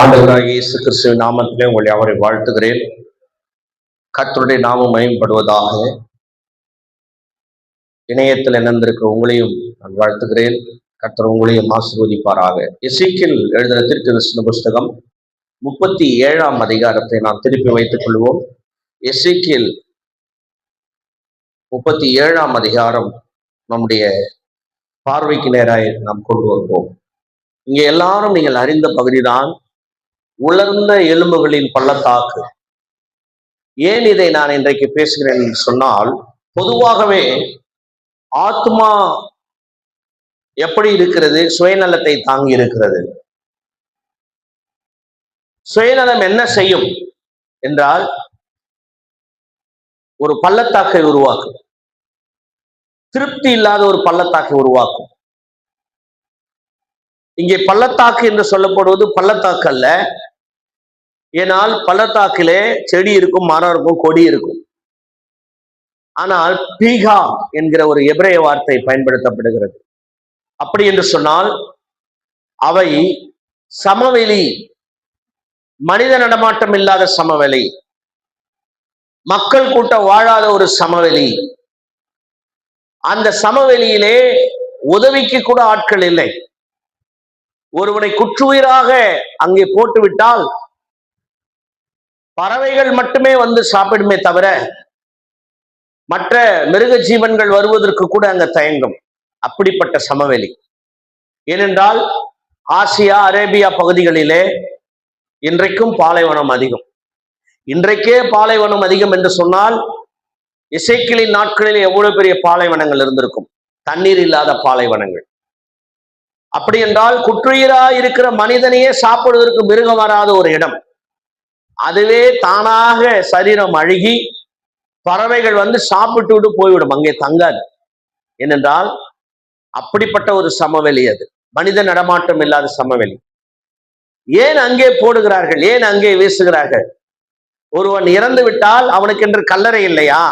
ஆண்டவராகிய இயேசு கிறிஸ்துவின் நாமத்திலே உங்களை அவரை வாழ்த்துகிறேன். கர்த்தருடைய நாமம் மகிமைப்படுவதாக. இணையத்தில் இணைந்திருக்கிற உங்களையும் நான் வாழ்த்துகிறேன். கர்த்தர் உங்களையும் ஆசீர்வதிப்பாராக. எசேக்கியேல் எழுதின தீர்க்கதரிசன புஸ்தகம் 37ஆம் அதிகாரத்தை நாம் திருப்பி வைத்துக் கொள்வோம். எசேக்கியேல் 37ஆம் அதிகாரம் நம்முடைய பார்வைக்கு நேராக நாம் கொண்டு வருவோம். இங்கே எல்லாரும் நீங்கள் அறிந்த பகுதிதான் உலர்ந்த எலும்புகளின் பள்ளத்தாக்கு. ஏன் இதை நான் இன்றைக்கு பேசுகிறேன் என்று சொன்னால், பொதுவாகவே ஆத்மா எப்படி இருக்கிறது? சுயநலத்தை தாங்கி இருக்கிறது. சுயநலம் என்ன செய்யும் என்றால், ஒரு பள்ளத்தாக்கை உருவாக்கும். திருப்தி இல்லாத ஒரு பள்ளத்தாக்கை உருவாக்கும். இங்கே பள்ளத்தாக்கு என்று சொல்லப்படுவது பள்ளத்தாக்கு அல்ல. ஏனால் பள்ளத்தாக்கிலே செடி இருக்கும், மரம் இருக்கும், கொடி இருக்கும். ஆனால் பீகா என்கிற ஒரு எபிரேய வார்த்தை பயன்படுத்தப்படுகிறது. அப்படி என்று சொன்னால், அவை சமவெளி, மனித நடமாட்டம் இல்லாத சமவெளி, மக்கள் கூட்டம் வாழாத ஒரு சமவெளி. அந்த சமவெளியிலே உதவிக்கு கூட ஆட்கள் இல்லை. ஒருவனை குற்றுயிராக அங்கே போட்டுவிட்டால் பறவைகள் மட்டுமே வந்து சாப்பிடுமே தவிர மற்ற மிருக ஜீவன்கள் வருவதற்கு கூட அங்க தயங்கும். அப்படிப்பட்ட சமவெளி. ஏனென்றால் ஆசியா, அரேபியா பகுதிகளிலே இன்றைக்கும் பாலைவனம் அதிகம். இன்றைக்கே பாலைவனம் அதிகம் என்று சொன்னால், எசேக்கியேலின் நாட்களில் எவ்வளவு பெரிய பாலைவனங்கள் இருந்திருக்கும், தண்ணீர் இல்லாத பாலைவனங்கள். அப்படி என்றால் குற்றுயிராக இருக்கிற மனிதனையே சாப்பிடுவதற்கு மிருகம் வராத ஒரு இடம். அதுவே தானாக சரீரம் அழுகி பறவைகள் வந்து சாப்பிட்டு விட்டு போய்விடும், அங்கே தங்காது. ஏனென்றால் அப்படிப்பட்ட ஒரு சமவெளி அது, மனித நடமாட்டம் இல்லாத சமவெளி. ஏன் அங்கே போடுகிறார்கள்? ஏன் அங்கே வீசுகிறார்கள்? ஒருவன் இறந்து விட்டால் அவனுக்கென்று கல்லறை இல்லையா?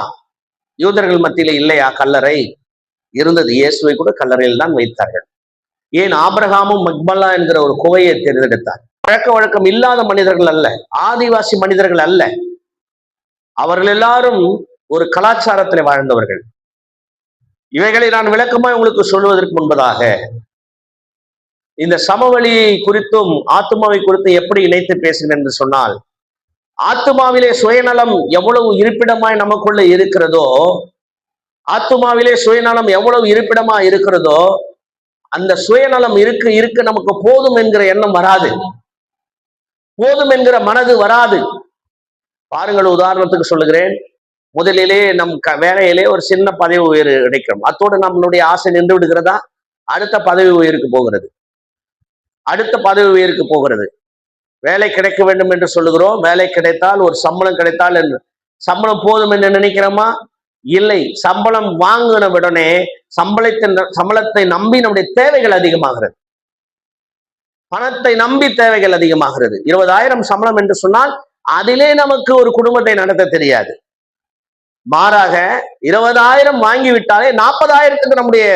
யூதர்கள் மத்தியில இல்லையா கல்லறை? இருந்தது. இயேசுவை கூட கல்லறையில் தான் வைத்தார்கள். ஏன் ஆபிரகாமும் மக்பலா என்கிற ஒரு குகையை தேர்ந்தெடுத்தார்? பழக்க வழக்கம் இல்லாத மனிதர்கள் அல்ல, ஆதிவாசி மனிதர்கள் அல்ல. அவர்கள் எல்லாரும் ஒரு கலாச்சாரத்தில் வாழ்ந்தவர்கள். இவைகளை நான் விளக்கமாய் உங்களுக்கு சொல்வதற்கு முன்பதாக, இந்த சமவெளி குறித்தும் ஆத்மாவை குறித்தும் எப்படி இணைத்து பேசுகிறேன் என்று சொன்னால், ஆத்மாவிலே சுயநலம் எவ்வளவு இருப்பிடமாய் நமக்குள்ள இருக்கிறதோ, ஆத்மாவிலே சுயநலம் எவ்வளவு இருப்பிடமா இருக்கிறதோ, அந்த சுயநலம் இருக்க இருக்க நமக்கு போதும் என்கிற எண்ணம் வராது, போதும் என்கிற மனது வராது. பாருங்கள், உதாரணத்துக்கு சொல்லுகிறேன். முதலிலே நம் வேலையிலே ஒரு சின்ன பதவி உயர்வு கிடைக்கும். அத்தோடு நம்மளுடைய ஆசை நின்று விடுகிறதா? அடுத்த பதவி உயருக்கு போகிறது, அடுத்த பதவி உயருக்கு போகிறது. வேலை கிடைக்க வேண்டும் என்று சொல்லுகிறோம். வேலை கிடைத்தால், ஒரு சம்பளம் கிடைத்தால் என்று சம்பளம் போதும் என்று நினைக்கிறோமா? இல்லை. சம்பளம் வாங்கின உடனே சம்பளத்தை நம்பி நம்முடைய தேவைகள் அதிகமாகிறது, பணத்தை நம்பி தேவைகள் அதிகமாகிறது. 20,000 சம்பளம் என்று சொன்னால் அதிலே நமக்கு ஒரு குடும்பத்தை நடத்த தெரியாது. மாறாக 20,000 வாங்கிவிட்டாலே 40,000த்துக்கு நம்முடைய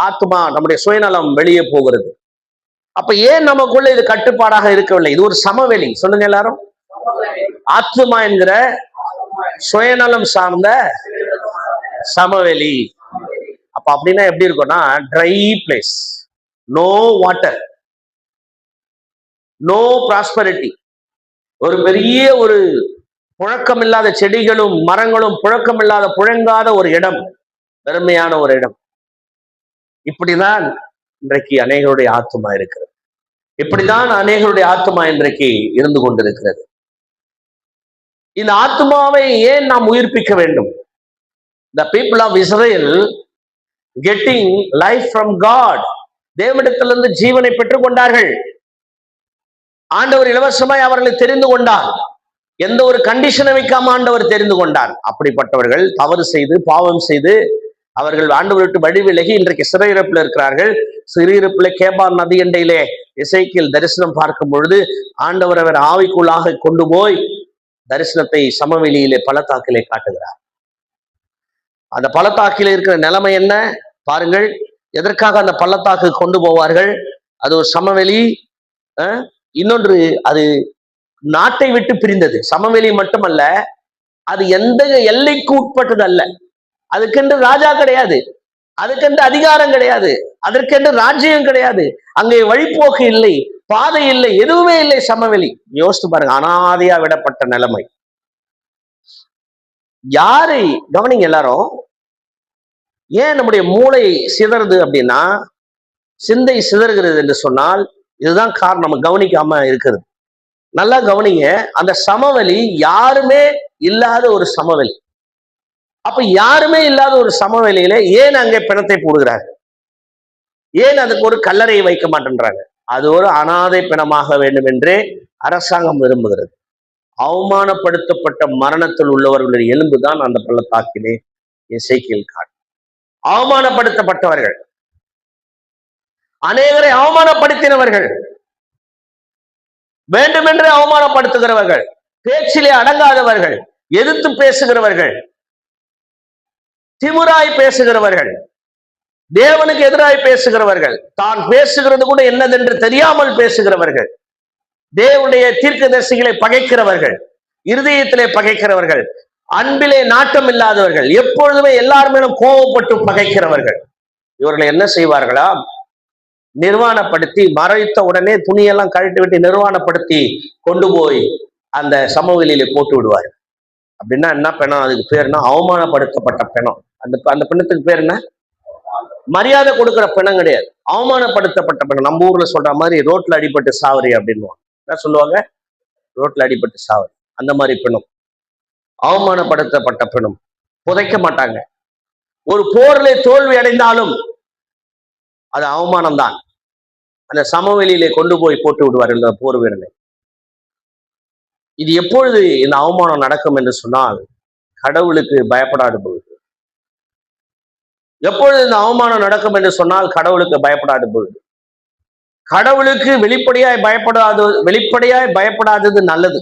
ஆத்மா, நம்முடைய சுயநலம் வெளியே போகிறது. அப்ப ஏன் நமக்குள்ள இது கட்டுப்பாடாக இருக்கவில்லை? இது ஒரு சமவெளி. சொல்லுங்க எல்லாரும். ஆத்மா என்கிற சுயநலம் சார்ந்த சமவெளி. அப்ப அப்படின்னா எப்படி இருக்கும்னா, dry place, no water, no prosperity. ஒரு பெரிய ஒரு புழக்கம் இல்லாத செடிகளும் மரங்களும் புழக்கம் இல்லாத, புழங்காத ஒரு இடம், பெருமையான ஒரு இடம். இப்படிதான் இன்றைக்கு அநேகருடைய ஆத்மா இருக்கிறது. இப்படிதான் அநேகருடைய ஆத்மா இன்றைக்கு இருந்து கொண்டிருக்கிறது. இந்த ஆத்மாவை ஏன் நாம் உயிர்ப்பிக்க வேண்டும்? The people of Israel getting life from God. தேவனிடத்திலிருந்து ஜீவனை பெற்றுக் கொண்டார்கள். ஆண்டவர் இலவசமாய் அவர்களை தெரிந்து கொண்டார். எந்த ஒரு கண்டிஷனை வைக்காம ஆண்டவர் தெரிந்து கொண்டார். அப்படிப்பட்டவர்கள் தவறு செய்து, பாவம் செய்து, அவர்கள் ஆண்டவர் விட்டு வழி விலகி இன்றைக்கு சிறையிருப்பில் இருக்கிறார்கள். சிறையிருப்பில் கேபார் நதி எண்டையிலே எசேக்கியேல் தரிசனம் பார்க்கும் பொழுது ஆண்டவர் அவர் ஆவிக்குள்ளாக கொண்டு போய் தரிசனத்தை சமவெளியிலே பள்ளத்தாக்கிலே காட்டுகிறார். அந்த பள்ளத்தாக்கிலே இருக்கிற நிலைமை என்ன பாருங்கள். எதற்காக அந்த பள்ளத்தாக்கு கொண்டு போவார்கள்? அது ஒரு சமவெளி, இன்னொன்று, அது நாட்டை விட்டு பிரிந்தது. சமவெளி மட்டுமல்ல, அது எந்த எல்லைக்கு உட்பட்டது அல்ல. அதுக்கென்று ராஜா கிடையாது, அதுக்கென்று அதிகாரம் கிடையாது, அதற்கென்று ராஜ்யம் கிடையாது. அங்கே வழிபோக்கு இல்லை, பாதை இல்லை, எதுவுமே இல்லை. சமவெளி. யோசித்து பாருங்க, அனாதையா விடப்பட்ட நிலைமை. யாரை கவனிங்க எல்லாரும். ஏன் நம்முடைய மூளை சிதறுது அப்படின்னா, சிந்தை சிதறுகிறது என்று சொன்னால் இதுதான் காரணம். நம்ம கவனிக்காம இருக்கிறது. நல்லா கவனிங்க, அந்த சமவெளி யாருமே இல்லாத ஒரு சமவெளி. அப்ப யாருமே இல்லாத ஒரு சமவெளியில ஏன் அங்கே பிணத்தை போடுகிறார்? ஏன் அதுக்கு ஒரு கல்லறையை வைக்க மாட்டேன்றாங்க? அது ஒரு அனாதை பிணமாக வேண்டும் என்றே அரசாங்கம் விரும்புகிறது. அவமானப்படுத்தப்பட்ட மரணத்தில் உள்ளவர்களுடைய எலும்புதான் அந்த பள்ளத்தாக்கிலே எசேக்கியேல் காட்டும். அவமானப்படுத்தப்பட்டவர்கள், அநேகரை அவமானப்படுத்தினவர்கள், வேண்டுமென்றே அவமானப்படுத்துகிறவர்கள், பேச்சிலே அடங்காதவர்கள், எதிர்த்து பேசுகிறவர்கள், திமிராய் பேசுகிறவர்கள், தேவனுக்கு எதிராய் பேசுகிறவர்கள், தான் பேசுகிறது கூட என்னதென்று தெரியாமல் பேசுகிறவர்கள், தேவனுடைய தீர்க்கதரிசிகளை பகைக்கிறவர்கள், இருதயத்திலே பகைக்கிறவர்கள், அன்பிலே நாட்டம் இல்லாதவர்கள், எப்பொழுதுமே எல்லார் மேலும் கோபப்பட்டு பகைக்கிறவர்கள். இவர்களை என்ன செய்வார்களா? நிர்வாணப்படுத்தி, மறைத்த உடனே துணியெல்லாம் கழட்டி விட்டு நிர்வாணப்படுத்தி கொண்டு போய் அந்த சமவெளியில போட்டு விடுவார். அப்படின்னா என்ன பிணம்? அதுக்கு பேர் என்ன? அவமானப்படுத்தப்பட்ட பிணம். அந்த பிணத்துக்கு பேர் என்ன? மரியாதை கொடுக்கிற பிணம் கிடையாது, அவமானப்படுத்தப்பட்ட பிணம். நம்ம ஊர்ல சொல்ற மாதிரி ரோட்ல அடிபட்டு சாவரி அப்படின்னு என்ன சொல்லுவாங்க? ரோட்ல அடிபட்டு சாவரி. அந்த மாதிரி பிணம், அவமானப்படுத்தப்பட்ட பிணம். புதைக்க மாட்டாங்க. ஒரு போர்ல தோல்வி அடைந்தாலும் அது அவமானம் தான். அந்த சமவெளியிலே கொண்டு போய் போட்டு விடுவார் இந்த போர் வீரனை. இது எப்பொழுது இந்த அவமானம் நடக்கும் என்று சொன்னால், கடவுளுக்கு பயப்படாது பொழுது. எப்பொழுது இந்த அவமானம் நடக்கும் என்று சொன்னால், கடவுளுக்கு பயப்படாது பொழுது. கடவுளுக்கு வெளிப்படையாய் பயப்படாதது நல்லது.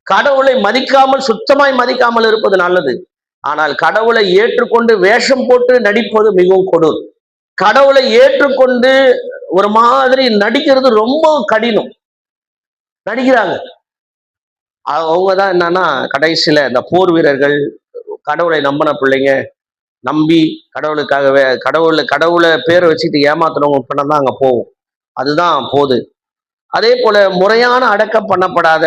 கடவுளை மதிக்காமல், சுத்தமாய் மதிக்காமல் இருப்பது நல்லது. ஆனால் கடவுளை ஏற்றுக்கொண்டு வேஷம் போட்டு நடிப்பது மிகவும் கொடூரம். கடவுளை ஏற்றுக்கொண்டு ஒரு மாதிரி நடிக்கிறது ரொம்ப கடினம். நடிக்கிறாங்க. அவங்கதான் என்னன்னா, கடைசியில இந்த போர் வீரர்கள், கடவுளை நம்பின பிள்ளைங்க, நம்பி கடவுளுக்காகவே கடவுளை பேரை வச்சுட்டு ஏமாத்தினவங்க பின்னம் தான் அங்க போகும். அதுதான் போது. அதே போல முறையான அடக்கம் பண்ணப்படாத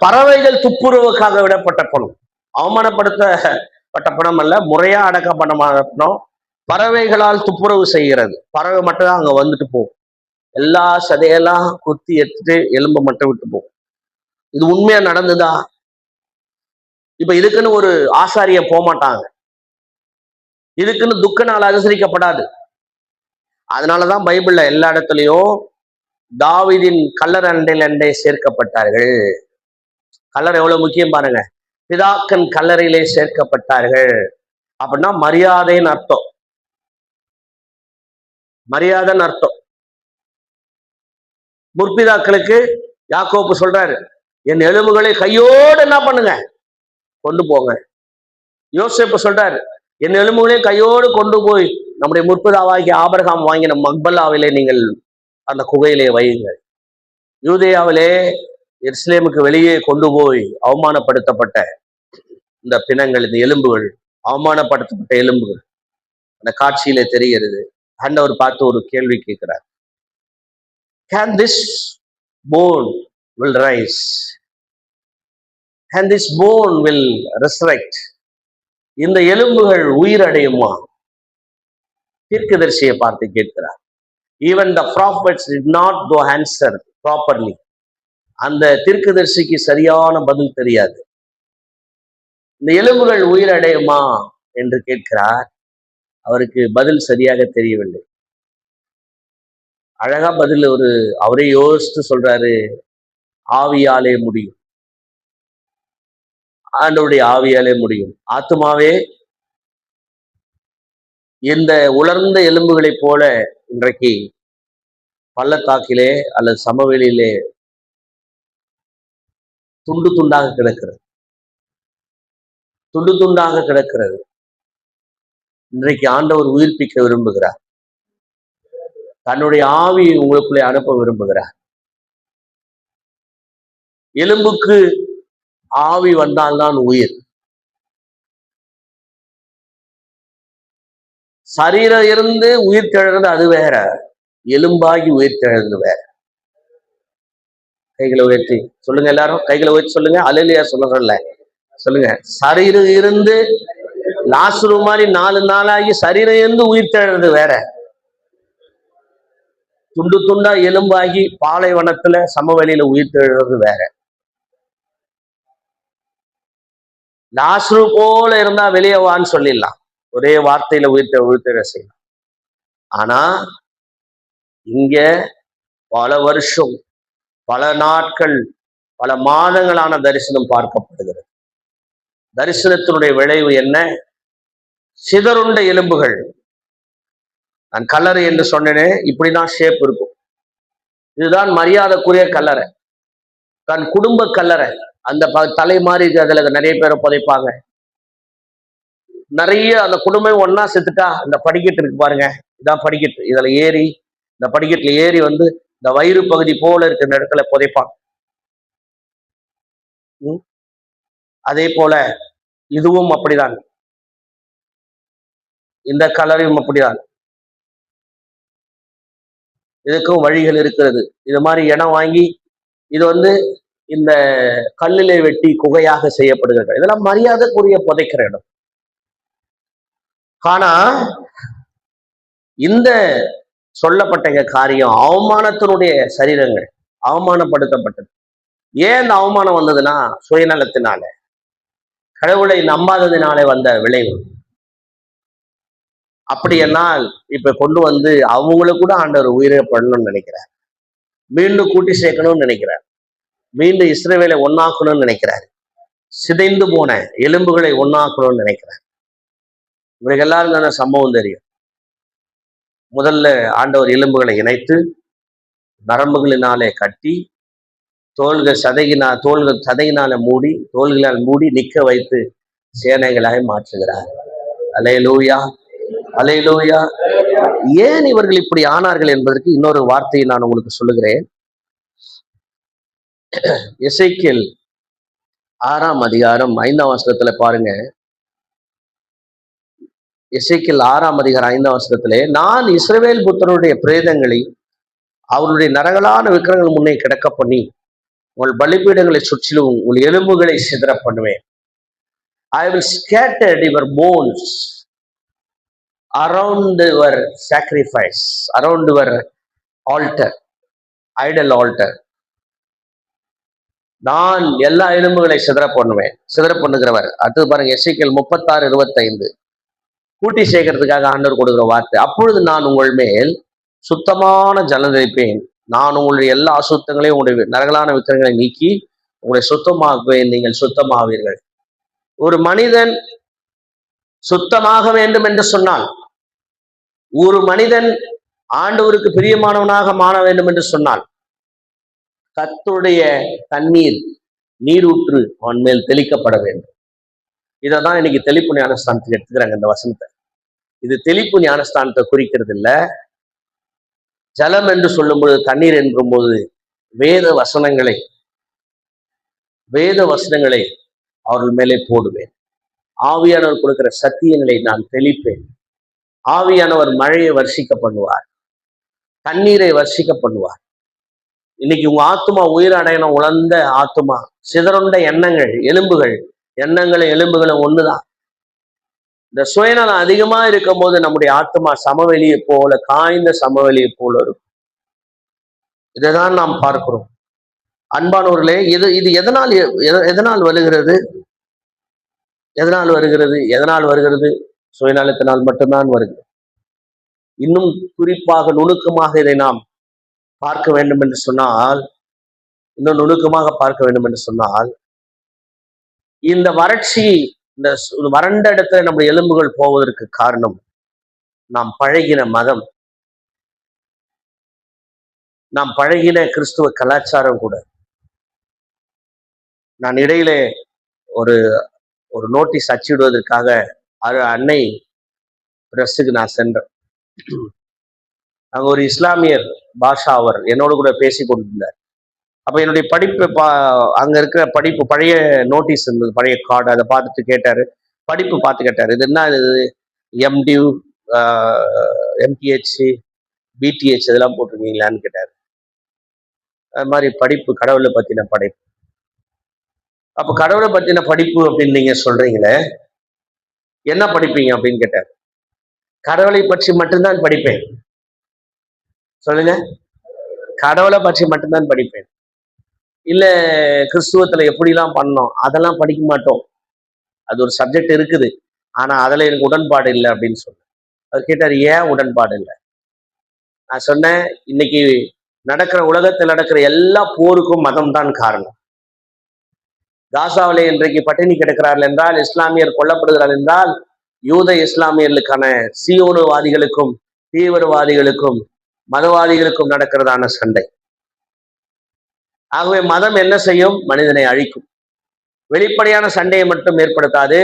பறவைகள் துப்புரவுக்காக விடப்பட்ட பணம், அவமானப்படுத்தப்பட்ட பணம் அல்ல, முறையா அடக்கம் பண்ண பணம். பறவைகளால் துப்புரவு செய்கிறது. பறவை மட்டும் தான் அங்க வந்துட்டு போகும். எல்லா சதையெல்லாம் குத்தி எடுத்துட்டு எலும்பு மட்டும் விட்டு போகும். இது உண்மையா நடந்துதா? இப்ப இதுக்குன்னு ஒரு ஆசாரியம் போக மாட்டாங்க. இதுக்குன்னு துக்க நாள் அனுசரிக்கப்படாது. அதனாலதான் பைபிள்ல எல்லா இடத்துலயும் தாவீதின் கல்லறை அண்டை சேர்க்கப்பட்டார்கள். கல்லறை எவ்வளவு முக்கியம் பாருங்க. பிதாக்கன் கல்லறையிலே சேர்க்கப்பட்டார்கள் அப்படின்னா மரியாதைன்னு அர்த்தம். மரியாதைன்னு அர்த்தம். முற்பிதாக்களுக்கு யாக்கோப்பு சொல்றாரு, என் எலும்புகளை கையோடு என்ன பண்ணுங்க, கொண்டு போங்க. யோசேப்பு சொல்றாரு, என் எலும்புகளை கையோடு கொண்டு போய் நம்முடைய முற்பிதாவாகிய ஆபிரகாம் வாங்கின மக்பல்லாவிலே நீங்கள் அந்த குகையிலே வையுங்கள். யூதேயாவிலே எருசலேமுக்கு வெளியே கொண்டு போய் அவமானப்படுத்தப்பட்ட இந்த பிணங்கள், இந்த எலும்புகள், அவமானப்படுத்தப்பட்ட எலும்புகள் அந்த காட்சியிலே தெரிகிறது. ஆண்டவர் பார்த்து ஒரு கேள்வி கேட்கிறார். Can this bone will rise? And this bone will resurrect? இந்த எலும்புகள் உயிரடையுமா? தீர்க்கதரிசியை பார்த்து கேட்கிறார். Even the prophets did not go answer properly. அந்த தீர்க்கதரிசிக்கு சரியான பதில் தெரியாது. இந்த எலும்புகள் உயிரடையுமா என்று கேட்கிறார். அவருக்கு பதில் சரியாக தெரியவில்லை. அழகா பதில் அவரே யோசித்து சொல்றாரு, ஆவியாலே முடியும். ஆண்டவருடைய ஆவியாலே முடியும். ஆத்துமாவே, இந்த உலர்ந்த எலும்புகளை போல இன்றைக்கு பள்ளத்தாக்கிலே அல்லது சமவெளியிலே துண்டு துண்டாக கிடக்கிறது. துண்டு துண்டாக கிடக்கிறது. இன்றைக்கு ஆண்டவர் உயிர்ப்பிக்க விரும்புகிறார். தன்னுடைய ஆவியை உங்களுக்குள்ளே அனுப்ப விரும்புகிறார். எலும்புக்கு ஆவி வந்தால்தான் உயிர். சரீரம் இருந்து உயிர் தெழுறது அது வேற, எலும்பாகி உயிர் தெழுறது வேற. கைகளை உயர்த்தி சொல்லுங்க, எல்லாரும் கைகளை உயர்த்தி சொல்லுங்க. அல்லேலூயா சொல்ல சொல்லுங்க. சரீரம் இருந்து லாசரு மாதிரி 4 நாளாகி சரீரம் இருந்து உயிர் தெழுறது வேற, துண்டு துண்டா எலும்பாகி பாலைவனத்துல சமவெளியில உயிர் தெழுறது வேற. லாசரு போல இருந்தா வெளியே வான்னு சொல்லிடலாம், ஒரே வார்த்தையில உயிர்த்தெழ செய்யலாம். ஆனா இங்க பல வருஷம், பல நாட்கள், பல மாதங்களான தரிசனம் பார்க்கப்படுகிறது. தரிசனத்தினுடைய விளைவு என்ன? சிதறுண்ட எலும்புகள். நான் கல்லறை என்று சொன்னேனே, இப்படிதான் ஷேப் இருக்கும். இதுதான் மரியாதைக்குரிய கல்லறை, தன் குடும்ப கல்லறை. அந்த தலை மாறி அதுல நிறைய பேரை புதைப்பாங்க. நிறைய அந்த குடும்பம் ஒன்னா செத்துட்டா, இந்த படிக்கட்டு இருக்கு பாருங்க, இதான் படிக்கட்டு. இதுல ஏறி, இந்த படிக்கட்டுல ஏறி வந்து இந்த வயிறு பகுதி போல இருக்கிற இடத்துல புதைப்பாங்க. அதே போல இதுவும் அப்படிதான், இந்த கலரையும் அப்படிதான். இதுக்கும் வழிகள் இருக்கிறது. இது மாதிரி இடம் வாங்கி இது வந்து இந்த கல்லிலே வெட்டி குகையாக செய்யப்படுகிறது. இதெல்லாம் மரியாதைக்குரிய புதைக்கிற இடம். ஆனா இந்த சொல்லப்பட்ட காரியம் அவமானத்தினுடைய சரீரங்கள், அவமானப்படுத்தப்பட்டது. ஏன் இந்த அவமானம் வந்ததுன்னா, சுயநலத்தினால, கடவுளை நம்பாததினாலே வந்த விளைவு. அப்படி என்னால் இப்ப கொண்டு வந்து அவங்களுக்கு கூட ஆண்டவர் உயிரை பண்ணணும்னு நினைக்கிறார், மீண்டும் கூட்டி சேர்க்கணும்னு நினைக்கிறார், மீண்டும் இஸ்ரவேலை ஒன்னாக்கணும்னு நினைக்கிறார், சிதைந்து போன எலும்புகளை ஒன்னாக்கணும்னு நினைக்கிறார். உங்களுக்கு எல்லாரும் தானே சம்பவம் தெரியும். முதல்ல ஆண்டவர் எலும்புகளை இணைத்து நரம்புகளினாலே கட்டி தோள்கள் சதையினால மூடி, தோள்களால் மூடி நிற்க வைத்து சேனைகளாய் மாற்றுகிறார். அல்லேலூயா, அல்லேலூயா. ஏன் இவர்கள் இப்படி ஆனார்கள் என்பதற்கு இன்னொரு வார்த்தையை நான் உங்களுக்கு சொல்லுகிறேன். எசேக்கியேல் 6ஆம் அதிகாரம் 5ஆம் வசனத்துல பாருங்க. எசேக்கியேல் 6ஆம் அதிகாரம் 5ஆம் வசனத்திலே, நான் இஸ்ரவேல் புத்திரருடைய பிரேதங்களை அவருடைய நரகலான விக்கிரகங்கள் முன்னே கிடக்க பண்ணி உங்கள் பலிபீடங்களை சுற்றிலும் உங்கள் எலும்புகளை சிதற பண்ணுவேன். I will scatter your bones around your sacrifice, around your altar, idol altar. நான் எல்லா எலும்புகளை சிதற பண்ணுவேன். சிதற பண்ணுகிறவர். அடுத்தது பாருங்க, எசேக்கியேல் 36:25. கூட்டி சேர்க்கறதுக்காக ஆண்டவர் கொடுக்கிற வார்த்தை. அப்பொழுது நான் உங்கள் மேல் சுத்தமான ஜலம் தெளிப்பேன், நான் உங்களுடைய எல்லா அசுத்தங்களையும் உங்களுடைய நரகலான விக்கிரகங்களை நீக்கி உங்களை சுத்தமாக்குவேன், நீங்கள் சுத்தமாவீர்கள். ஒரு மனிதன் சுத்தமாக வேண்டும் என்று சொன்னால், ஒரு மனிதன் ஆண்டவருக்கு பிரியமானவனாக மாற வேண்டும் என்று சொன்னால், கர்த்தருடைய தண்ணீர், நீரூற்று அவன் மேல் தெளிக்கப்பட வேண்டும். இதைதான் இன்னைக்கு தெளிப்பு ஞானஸ்தானத்துக்கு எடுத்துக்கிறாங்க இந்த வசனத்தை. இது தெளிப்பு ஞானஸ்தானத்தை குறிக்கிறது இல்ல. ஜலம் என்று சொல்லும் பொழுது, தண்ணீர் என்றும் போது வேத வசனங்களை அவர்கள் மேலே போடுவேன். ஆவியானவர் கொடுக்கிற சத்தியங்களை நான் தெளிப்பேன். ஆவியானவர் மழையை வர்ஷிக்க பண்ணுவார், தண்ணீரை வர்ஷிக்க பண்ணுவார். இன்னைக்கு உங்க ஆத்துமா உயிர் அடையணும். உழந்த ஆத்துமா, சிதறுண்ட எண்ணங்கள், எலும்புகளும் ஒண்ணுதான். இந்த சுயநலம் அதிகமா இருக்கும் போது நம்முடைய ஆத்மா சமவெளியை போல, காய்ந்த சமவெளியை போல இருக்கும். இதைதான் நாம் பார்க்கிறோம். அன்பானவர்களே, இது எதனால் வருகிறது? எதனால் வருகிறது? சுயநலத்தினால் மட்டும்தான் வருகிறது. இன்னும் குறிப்பாக நுணுக்கமாக இதை நாம் பார்க்க வேண்டும் என்று சொன்னால், இந்த வறட்சி, இந்த வறண்ட இடத்துல நம்முடைய எலும்புகள் போவதற்கு காரணம் நாம் பழகின மதம், நாம் பழகின கிறிஸ்துவ கலாச்சாரம் கூட. நான் இடையிலே ஒரு நோட்டீஸ் அச்சிடுவதற்காக அன்னை பிரஸுக்கு நான் சென்றேன். அங்க ஒரு இஸ்லாமியர் பாஷா அவர் என்னோடு கூட பேசி கொண்டிருந்தார். அப்ப என்னுடைய படிப்பு அங்க இருக்கிற படிப்பு பழைய நோட்டீஸ் இருந்தது, பழைய கார்டு, அதை பார்த்துட்டு கேட்டாரு. படிப்பு பார்த்து கேட்டாரு, இது என்ன இது, எம்டியூ, எம்டிஹெச், பிடிஹெச் இதெல்லாம் போட்டிருக்கீங்களான்னு கேட்டாரு. அது மாதிரி படிப்பு கடவுளை பத்தின படிப்பு. அப்ப கடவுளை பத்தின படிப்பு அப்படின்னு நீங்க சொல்றீங்களே, என்ன படிப்பீங்க அப்படின்னு கேட்டார். கடவுளை பற்றி மட்டும்தான் படிப்பேன். சொல்லுங்க, கடவுளை பற்றி மட்டும்தான் படிப்பேன். இல்ல கிறிஸ்துவத்துல எப்படிலாம் பண்ணோம் அதெல்லாம் படிக்க மாட்டோம். அது ஒரு சப்ஜெக்ட் இருக்குது, ஆனா அதுல எனக்கு உடன்பாடு இல்லை அப்படின்னு சொன்னேன். அவர் கேட்டார், ஏன் உடன்பாடு இல்லை? நான் சொன்னேன், இன்னைக்கு நடக்கிற உலகத்தில் நடக்கிற எல்லா போருக்கும் மதம் தான் காரணம். காசாவிலே இன்றைக்கு பட்டினி கிடக்கிறார்கள் என்றால், இஸ்லாமியர் கொல்லப்படுகிறார்கள் என்றால், யூத இஸ்லாமியர்களுக்கான சியோனுவாதிகளுக்கும் தீவிரவாதிகளுக்கும் மதவாதிகளுக்கும் நடக்கிறதான சண்டை. ஆகவே மதம் என்ன செய்யும்? மனிதனை அழிக்கும். வெளிப்படையான சண்டையை மட்டும் ஏற்படுத்தாது.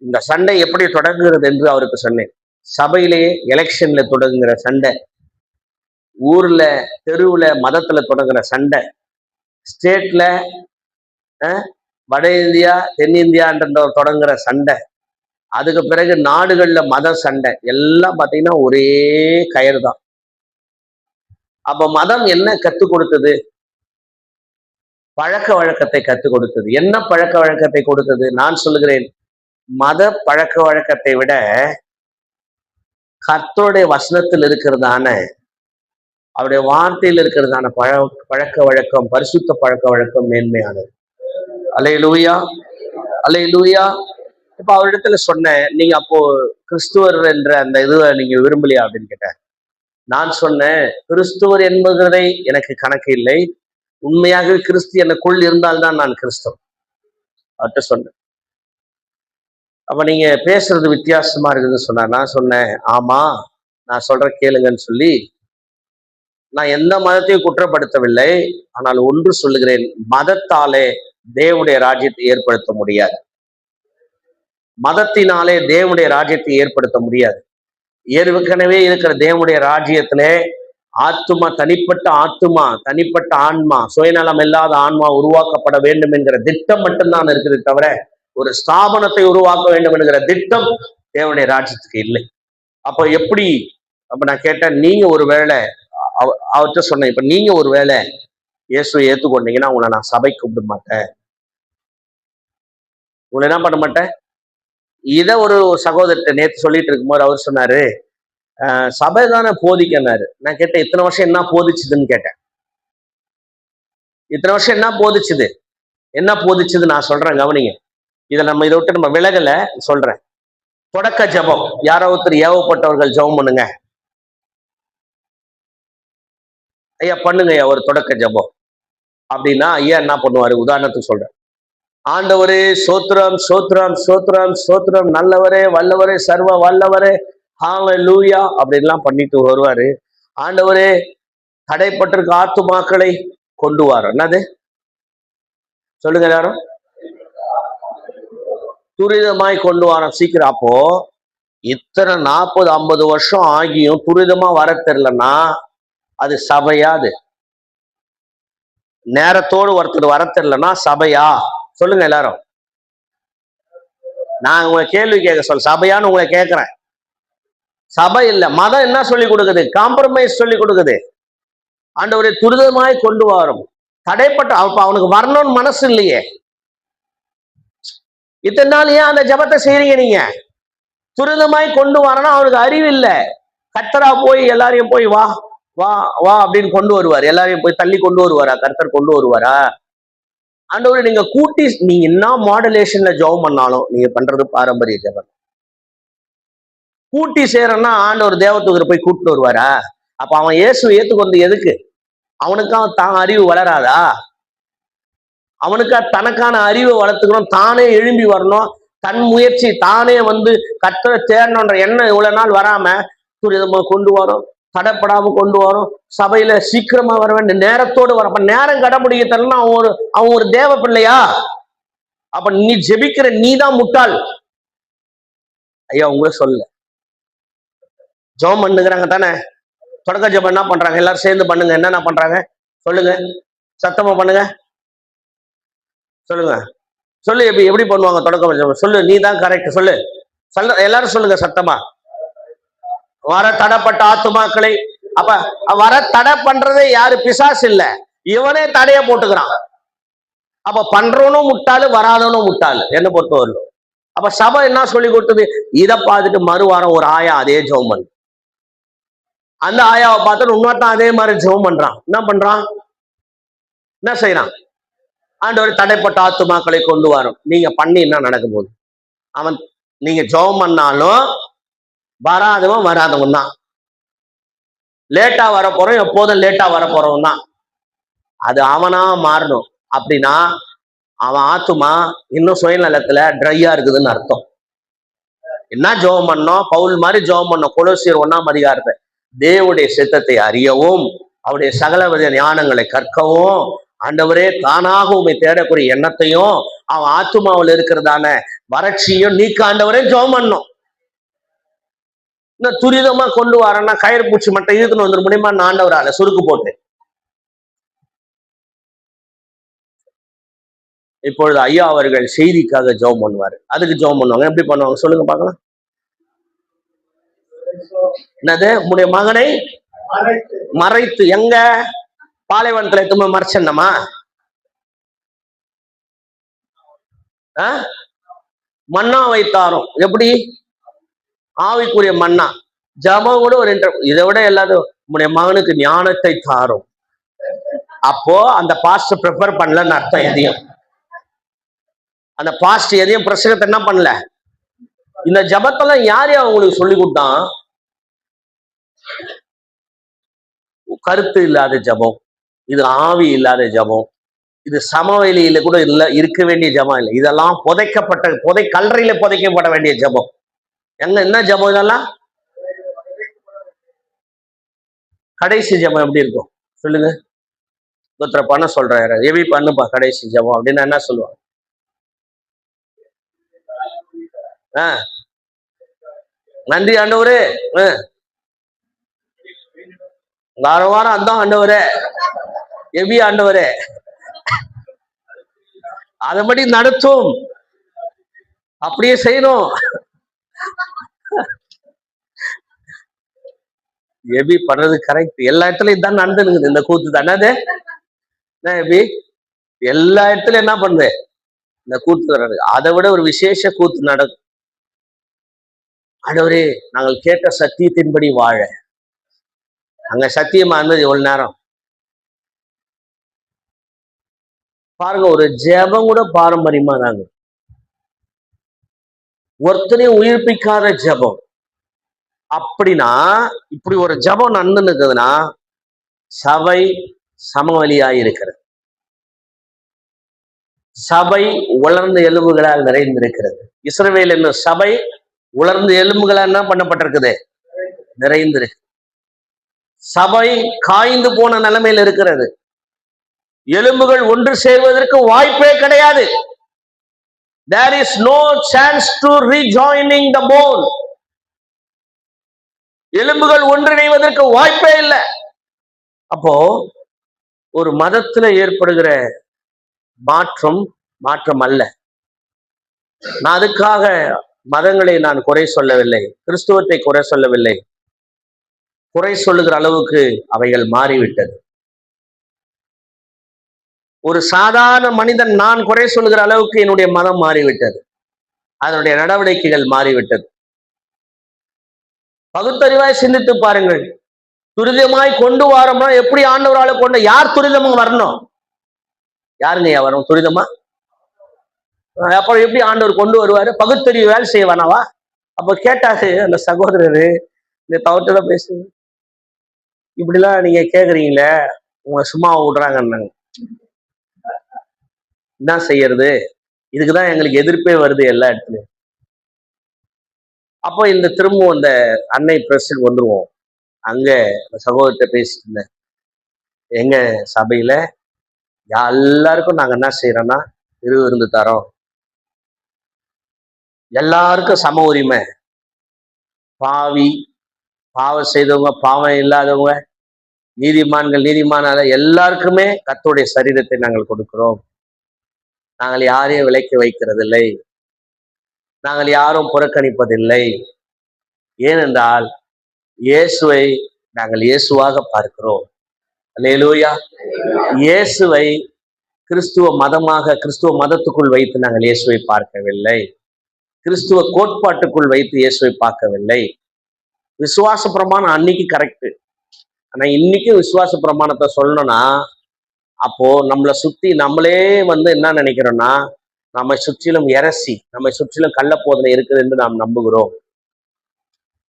இந்த சண்டை எப்படி தொடங்குகிறது என்று அவருக்கு சொன்னேன். சபையிலேயே எலெக்ஷன்ல தொடங்குகிற சண்டை, ஊர்ல தெருவுல மதத்துல தொடங்குற சண்டை, ஸ்டேட்ல வட இந்தியா தென்னிந்தியான்ற தொடங்குற சண்டை, அதுக்கு பிறகு நாடுகள்ல மத சண்டை, எல்லாம் பார்த்தீங்கன்னா ஒரே கயிறு தான். அப்ப மதம் என்ன கற்றுக் கொடுத்தது? பழக்க வழக்கத்தை கற்றுக் கொடுத்தது. என்ன பழக்க வழக்கத்தை கொடுத்தது? நான் சொல்லுகிறேன், மத பழக்க வழக்கத்தை விட கர்த்தருடைய வசனத்தில் இருக்கிறதான, அவருடைய வார்த்தையில் இருக்கிறதான பழக்க வழக்கம், பரிசுத்த பழக்க வழக்கம் மேன்மையானது. அல்லேலூயா, அல்லேலூயா. இப்ப அவரிடத்துல சொன்னேன், நீங்க அப்போ கிறிஸ்துவர் என்ற அந்த இதுவை நீங்க விரும்பலையா அப்படின்னு கேட்டேன். நான் சொன்னேன், கிறிஸ்துவர் என்பதை எனக்கு கணக்கு இல்லை, உண்மையாக கிறிஸ்து எனக்குள் இருந்தால்தான் நான் கிறிஸ்தவன் அவர்கிட்ட சொன்னேன். அப்ப நீங்க பேசுறது வித்தியாசமா இருக்குதுன்னு சொன்னார். நான் சொன்னேன், ஆமா நான் சொல்ற கேளுங்கன்னு சொல்லி, நான் எந்த மதத்தையும் குற்றப்படுத்தவில்லை, ஆனால் ஒன்று சொல்லுகிறேன், மதத்தாலே தேவனுடைய ராஜ்யத்தை ஏற்படுத்த முடியாது. மதத்தினாலே தேவனுடைய ராஜ்யத்தை ஏற்படுத்த முடியாது. ஏற்கனவே இருக்கிற தேவனுடைய ராஜ்யத்திலே ஆத்துமா, தனிப்பட்ட ஆன்மா, சுயநலம் இல்லாத ஆன்மா உருவாக்கப்பட வேண்டும் என்கிற திட்டம் மட்டும்தான் இருக்குது தவிர, ஒரு ஸ்தாபனத்தை உருவாக்க வேண்டும் என்கிற திட்டம் தேவனுடைய ராஜ்யத்துக்கு இல்லை. அப்ப எப்படி? அப்ப நான் கேட்டேன், நீங்க ஒரு வேளை அவர்கிட்ட சொன்னேன், இப்ப நீங்க ஒரு வேளை இயேசுவை ஏத்துக்கொண்டீங்கன்னா உங்களை நான் சபை கூப்பிட மாட்டேன், உங்களை என்ன பண்ண மாட்டேன். இதை ஒரு சகோதரத்தை நேற்று சொல்லிட்டு இருக்கும்போது அவர் சொன்னாரு, சபை தானே போதிக்கனாரு. நான் கேட்டேன், இத்தனை வருஷம் என்ன போதிச்சுதுன்னு கேட்டேன். இத்தனை வருஷம் என்ன போதிச்சுது நான் சொல்றேன், கவனிங்க. இதை விட்டு நம்ம விலகல சொல்றேன். தொடக்க ஜபம், யாரோ ஒருத்தர் ஏவப்பட்டவர்கள் ஜபம் பண்ணுங்க ஐயா, பண்ணுங்க ஐயா ஒரு தொடக்க ஜபம் அப்படின்னா ஐயா என்ன பண்ணுவாரு? உதாரணத்துக்கு சொல்றேன், ஆண்டவரே சோத்திரம் சோத்திரம் சோத்திரம் சோத்திரம், நல்லவரே வல்லவரே சர்வ வல்லவரே ஹல்லேலூயா அப்படின்லாம் பண்ணிட்டு வருவாரு. ஆண்டவரே தடைப்பட்டிருக்க ஆத்துமாக்களை கொண்டு வரோம். என்னது சொல்லுங்க எல்லாரும்? துரிதமாய் கொண்டு வரோம், சீக்கிரம். அப்போ இத்தனை 40-50 வருஷம் ஆகியும் துரிதமா வர தெரியலன்னா அது சபையா? அது நேரத்தோடு ஒருத்தர் வர தெரியலன்னா சபையா? சொல்லுங்க எல்லாரும். நான் உங்களை கேள்வி கேட்க சபையான்னு உங்களை கேட்கிறேன். சபை இல்ல, மதம் என்ன சொல்லி கொடுக்குது? காம்ப்ரமைஸ் சொல்லி கொடுக்குது. ஆண்டவரை துரிதமாய் கொண்டு வரும், தடைப்பட்ட. அப்ப அவனுக்கு வரணும்னு மனசு இல்லையே. இத்தனை நாள் ஏன் அந்த ஜபத்தை செய்றீங்க நீங்க? துரிதமாய் கொண்டு வரணும், அவனுக்கு அறிவு இல்லை. கர்த்தரா போய் எல்லாரையும் போய் வா வா வா அப்படின்னு கொண்டு வருவார், எல்லாரையும் போய் தள்ளி கொண்டு வருவாரா? கர்த்தர் கொண்டு வருவாரா? ஆண்டவரை நீங்க கூட்டி, நீங்க என்ன மாடுலேஷன்ல ஜெபம் பண்ணாலும் நீங்க பண்றது பாரம்பரிய ஜெபம். கூட்டி சேரன்னா ஆண்டவர் தேவதூதரை போய் கூட்டிட்டு வருவாரா? அப்ப அவன் இயேசு ஏத்துக்கொண்டு எதுக்கு? அவனுக்கா தான் அறிவு வளராதா? அவனுக்கா தனக்கான அறிவை வளர்த்துக்கணும், தானே எழும்பி வரணும், தன் முயற்சி தானே கர்த்தரை தேடணுன்ற எண்ணம் இவ்வளவு நாள் வராம துரிதமா கொண்டு வரும், தடைப்படாம கொண்டு வரும், சபையில சீக்கிரமா வர வேண்டும், நேரத்தோடு வர. அப்ப நேரம் கடைபிடிக்கலன்னா அவன் ஒரு தேவ பிள்ளையா? அப்ப நீ ஜெபிக்கிற நீதான் முட்டாள். ஐயா உங்களை சொல்ல, ஜெபம் பண்ணுகிறாங்க தானே, தொடக்க ஜெபம் என்ன பண்றாங்க? எல்லாரும் சேர்ந்து பண்ணுங்க. என்னென்ன பண்றாங்க சொல்லுங்க. சத்தமா பண்ணுங்க, சொல்லுங்க. சொல்லு, எப்படி எப்படி பண்ணுவாங்க தொடக்கம்? சொல்லு, நீ தான் கரெக்ட், சொல்லு. சொல்ல எல்லாரும் சொல்லுங்க சத்தமா. வர தடைப்பட்ட ஆத்துமாக்களை. அப்ப வர தடை பண்றதே யாரு? பிசாசு இல்ல, இவனே தடைய போட்டுக்கிறான். அப்ப பண்றவனும் முட்டாளு, வராதவனும் முட்டாளு என்ன பொறுத்தவரை. அப்ப சபை என்ன சொல்லி கொடுத்தது? இதை பார்த்துட்டு மறுவாரம் ஒரு ஆயா அதே ஜெபம் பண்ணு. அந்த ஆயாவை பார்த்துட்டு இன்னொருத்தான் அதே மாதிரி ஜெபம் பண்றான். என்ன பண்றான்? என்ன செய்யறான்? ஆண்டவர் தடைப்பட்ட ஆத்துமாக்களை கொண்டு வரும். நீங்க பண்ணி என்ன நடக்க போகுது? அவன் நீங்க ஜெபம் பண்ணாலும் வராதவன் தான். லேட்டா வரப்போறோம், எப்போதும் லேட்டா வரப்போறவன் தான். அது அவனா மாறணும். அப்படின்னா அவன் ஆத்துமா இன்னும் சுயநலத்துல ட்ரையா இருக்குதுன்னு அர்த்தம். என்ன ஜெபம் பண்ணோம்? பவுல் மாதிரி ஜெபம் பண்ணோம். கொலோசியர் 1ஆம் அதிகாரத்தை தேவனுடைய சித்தத்தை அறியவும் அவருடைய சகலவித ஞானங்களை கற்கவும் ஆண்டவரே தானாக உண்மை தேடக்கூடிய எண்ணத்தையும் அவன் ஆத்துமாவில் இருக்கிறதான வறட்சியும் நீக்க ஆண்டவரே ஜெபம் பண்ணோம். இன்னும் துரிதமா கொண்டு வரேன்னா கயிறு பூச்சி மட்டும் இழுத்துன்னு வந்துட முடியுமா? ஆண்டவரால சுருக்கு போட்டு. இப்பொழுது ஐயா அவர்கள் செய்திக்காக ஜெபம் பண்ணுவாரு. அதுக்கு ஜெபம் பண்ணுவாங்க. எப்படி பண்ணுவாங்க சொல்லுங்க பார்க்கலாம். என்னது? உங்களுடைய மகனை மறைத்து. எங்க? பாலைவனத்துல எத்துமே மறைச்சன்னமா? மன்னா வைத்தாரும். எப்படி? ஆவிக்குரிய மன்னா. ஜபம் கூட ஒரு இதை விட எல்லாரும் உங்களுடைய மகனுக்கு ஞானத்தை தாரும். அப்போ அந்த பாஸ்ட் ப்ரிப்பேர் பண்ணலன்னு அர்த்தம். எதையும் அந்த பாஸ்ட் எதையும் பிரசங்கத்தை என்ன பண்ணல. இந்த ஜபத்தெல்லாம் யார் அவங்களுக்கு சொல்லி கொடுத்தான்? கருத்து இல்லாத ஜபம், இது ஆவி இல்லாத ஜபம், இது சமவெளியில கூட இல்ல இருக்க வேண்டிய ஜபம் இல்லை. இதெல்லாம் புதைக்கப்பட்ட கல்லறையில புதைக்கப்பட வேண்டிய ஜபம். என்ன ஜபம் இதெல்லாம்? கடைசி ஜபம் எப்படி இருக்கும் சொல்லுங்க? ஒருத்தர் பண்ண சொல்றாரு, எவி பண்ணுப்பா கடைசி ஜபம் அப்படின்னு என்ன சொல்லுவாங்க? நன்றி ஆண்டவரே, வாரம் அதான் ஆண்டவரே, எவி ஆண்டவரே அதபடி நடத்தும், அப்படியே செய்யணும். எபி பண்றது கரெக்ட். எல்லா இடத்துலயும் தான் நடந்துனுக்குது இந்த கூத்து தானே. எபி எல்லா இடத்துலயும் என்ன பண்ணுது? இந்த கூத்து நடக்குது. அதை விட ஒரு விசேஷ கூத்து நடக்கும். ஆண்டவரே நாங்கள் கேட்ட சத்தியத்தின்படி வாழ. அங்க சத்தியமா இருந்தது எவ்வளவு நேரம் பாருங்க. ஒரு ஜெபம் கூட பாரம்பரியமா தாங்க. ஒருத்தனையும் உயிர்ப்பிக்காத ஜெபம். அப்படின்னா இப்படி ஒரு ஜபம் நடந்துன்னு இருக்குதுன்னா சபை சமவெளியாய் இருக்கிறது. சபை உலர்ந்த எலும்புகளால் நிறைந்திருக்கிறது. இஸ்ரவேல் என்னும் சபை உலர்ந்த எலும்புகளால் என்ன பண்ணப்பட்டிருக்குது? நிறைந்திருக்கு. சபை காய்ந்து போன நிலைமையில் இருக்கிறது. எலும்புகள் ஒன்று சேர்வதற்கு வாய்ப்பே கிடையாது. There is no chance to rejoining the bone. எலும்புகள் ஒன்றிணைவதற்கு வாய்ப்பே இல்லை. அப்போ ஒரு மதத்துல ஏற்படுகிற மாற்றம் அல்ல. நான் அதுக்காக மதங்களை நான் குறை சொல்லவில்லை, கிறிஸ்துவத்தை குறை சொல்லவில்லை. குறை சொல்லுகிற அளவுக்கு அவைகள் மாறிவிட்டது. ஒரு சாதாரண மனிதன் நான் குறை சொல்லுகிற அளவுக்கு என்னுடைய மதம் மாறிவிட்டது. அதனுடைய நடவடிக்கைகள் மாறிவிட்டது. பகுத்தறிவாய் சிந்தித்து பாருங்கள். துரிதமாய் கொண்டு வரோம்னா எப்படி ஆண்டவரால கொண்டு? யார் துரிதமா வரணும்? யாருங்க வரும் துரிதமா? அப்புறம் எப்படி ஆண்டவர் கொண்டு வருவாரு? பகுத்தறிவு வேலை செய்வானாவா? அப்ப கேட்டாரு அந்த சகோதரரு, இந்த தவறுதான் பேசு, இப்படிலாம் நீங்க கேக்குறீங்களே, உங்களை சும்மா விடுறாங்கன்னாங்க. என்ன செய்யறது? இதுக்குதான் எங்களுக்கு எதிர்ப்பே வருது எல்லா இடத்துலயும். அப்போ இந்த திரும்பவும் அந்த அன்னை பிரசிடன்ட் வந்துருவோம். அங்க சகோதரத்தை பேசிட்டு இருந்தேன். எங்க சபையில எல்லாருக்கும் நாங்க என்ன செய்யறோம்னா விருந்து தரோம். எல்லாருக்கும் சம உரிமை. பாவம் செய்தவங்க, பாவம் இல்லாதவங்க, நீதிமான்கள் நீதிமானால எல்லாருக்குமே கர்த்தருடைய சரீரத்தை நாங்கள் கொடுக்கிறோம். நாங்கள் யாரையும் விலைக்கு வைக்கிறதில்லை, நாங்கள் யாரும் புறக்கணிப்பதில்லை. ஏனென்றால் இயேசுவை நாங்கள் இயேசுவாக பார்க்கிறோம். அல்லேலூயா. இயேசுவை கிறிஸ்துவ மதத்துக்குள் வைத்து நாங்கள் இயேசுவை பார்க்கவில்லை, கிறிஸ்துவ கோட்பாட்டுக்குள் வைத்து இயேசுவை பார்க்கவில்லை. விசுவாச பிரமாணம் அன்னைக்கு கரெக்ட், ஆனா இன்னைக்கு விசுவாச பிரமாணத்தை சொல்லணும்னா அப்போ நம்மளை சுத்தி நம்மளே என்ன நினைக்கிறோம்னா, நம்மை சுற்றிலும் எரசி, நம்மை சுற்றிலும் கள்ளப்போதனை இருக்குது என்று நாம் நம்புகிறோம்.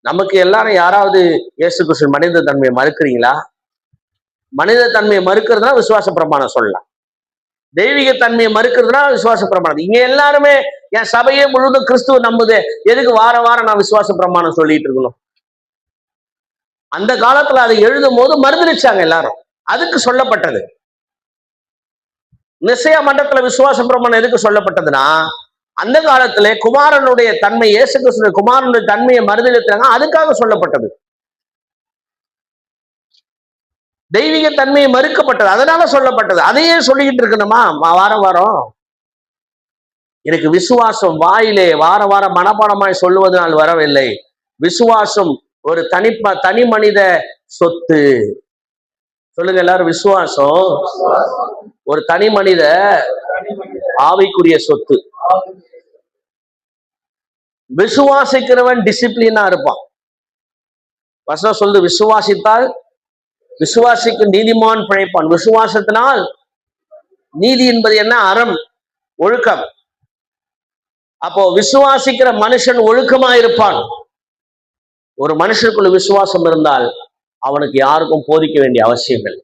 நமக்கு எல்லாரும் யாராவது இயேசு கிறிஸ்து மனித தன்மையை மறுக்கிறீங்களா? மனித தன்மையை மறுக்கிறதுனா விசுவாச பிரமாணம் சொல்லலாம், தெய்வீக தன்மையை மறுக்கிறதுனா விசுவாச பிரமாணம். இங்க எல்லாருமே என் சபையே முழுவதும் கிறிஸ்துவ நம்புது, எதுக்கு வாரம் வாரம் நான் விசுவாச பிரமாணம் சொல்லிட்டு இருக்கணும்? அந்த காலத்துல அதை எழுதும் போது மறுதளிச்சாங்க எல்லாரும். அதுக்கு சொல்லப்பட்டது. நிசையா மண்டலத்துல விசுவாச பிரமாணம் எதுக்கு சொல்லப்பட்டதுன்னா, அந்த காலத்திலே குமாரனுடைய தன்மை, இயேசு கிறிஸ்துவின் குமாரனுடைய தன்மையை மறுதளித்தாங்க, அதுக்காக சொல்லப்பட்டது. தெய்வீக தன்மையை மறுக்கப்பட்டது, அதனால சொல்லப்பட்டது. அதையே சொல்லிக்கிட்டு இருக்கணுமா வாரம் வாரம்? எனக்கு விசுவாசம் வாயிலே வார வாரம் மனப்பாடமாய் சொல்லுவதனால் வரவில்லை. விசுவாசம் ஒரு தனி மனித சொத்து. சொல்லுங்க எல்லாரும், விசுவாசம் ஒரு தனி மனித ஆவிக்குரிய சொத்து. விசுவாசிக்கிறவன் டிசிப்ளினா இருப்பான். வசனம் சொல்லுது, விசுவாசித்தால் விசுவாசிக்கும் நீதிமான் பிழைப்பான். விசுவாசத்தினால் நீதி என்பது என்ன? அறம், ஒழுக்கம். அப்போ விசுவாசிக்கிற மனுஷன் ஒழுக்கமா இருப்பான். ஒரு மனுஷனுக்குள்ள விசுவாசம் இருந்தால் அவனுக்கு யாருக்கும் போதிக்க வேண்டிய அவசியங்கள்.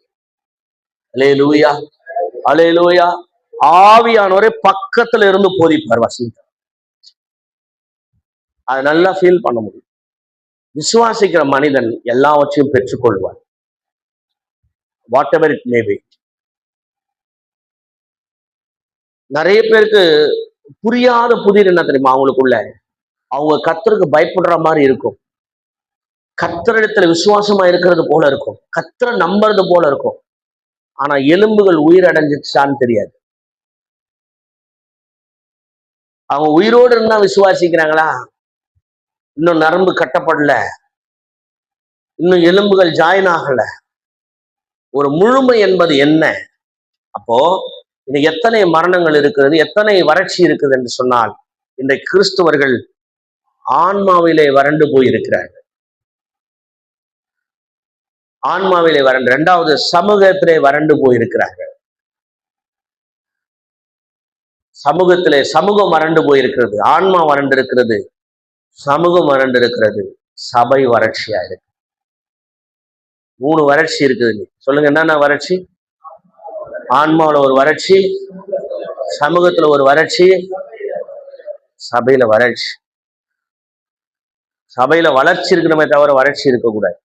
அல்லேலூயா, அல்லேலூயா. ஆவியானவரே பக்கத்துல இருந்து போதிப்பார் வசனத்தை. அதை நல்லா ஃபீல் பண்ண முடியும். விசுவாசிக்கிற மனிதன் எல்லாவற்றையும் பெற்றுக்கொள்வார், whatever it may be. நிறைய பேருக்கு புரியாத புதிர் என்ன தெரியுமா? அவங்களுக்குள்ள அவங்க கர்த்தருக்கு பயப்படுற மாதிரி இருக்கும், கர்த்தரிடத்துல விசுவாசமா இருக்கிறது போல இருக்கும், கர்த்தரை நம்புறது போல இருக்கும். ஆனா எலும்புகள் உயிரடைஞ்சிச்சான்னு தெரியாது. அவங்க உயிரோடு இருந்தா விசுவாசிக்கிறாங்களா? இன்னும் நரம்பு கட்டப்படல, இன்னும் எலும்புகள் ஜாயின் ஆகல. ஒரு முழுமை என்பது என்ன? அப்போ இன்னைக்கு எத்தனை மரணங்கள் இருக்கிறது, எத்தனை வறட்சி இருக்குது என்று சொன்னால், இன்றைக்கு கிறிஸ்தவர்கள் ஆன்மாவிலே வறண்டு போயிருக்கிறார்கள். ஆன்மாவிலே வறண்டு, இரண்டாவது சமூகத்திலே வறண்டு போயிருக்கிறார்கள். சமூகம் வறண்டு போயிருக்கிறது, ஆன்மா வறண்டு இருக்கிறது, சமூகம் வறண்டு இருக்கிறது, சபை வறட்சியா இருக்கு. 3 வறட்சி இருக்குது. சொல்லுங்க, என்னென்ன வறட்சி? ஆன்மாவில் ஒரு வறட்சி, சமூகத்துல ஒரு வறட்சி, சபையில வறட்சி. சபையில வளர்ச்சி இருக்கணுமே தவிர வறட்சி இருக்கக்கூடாது.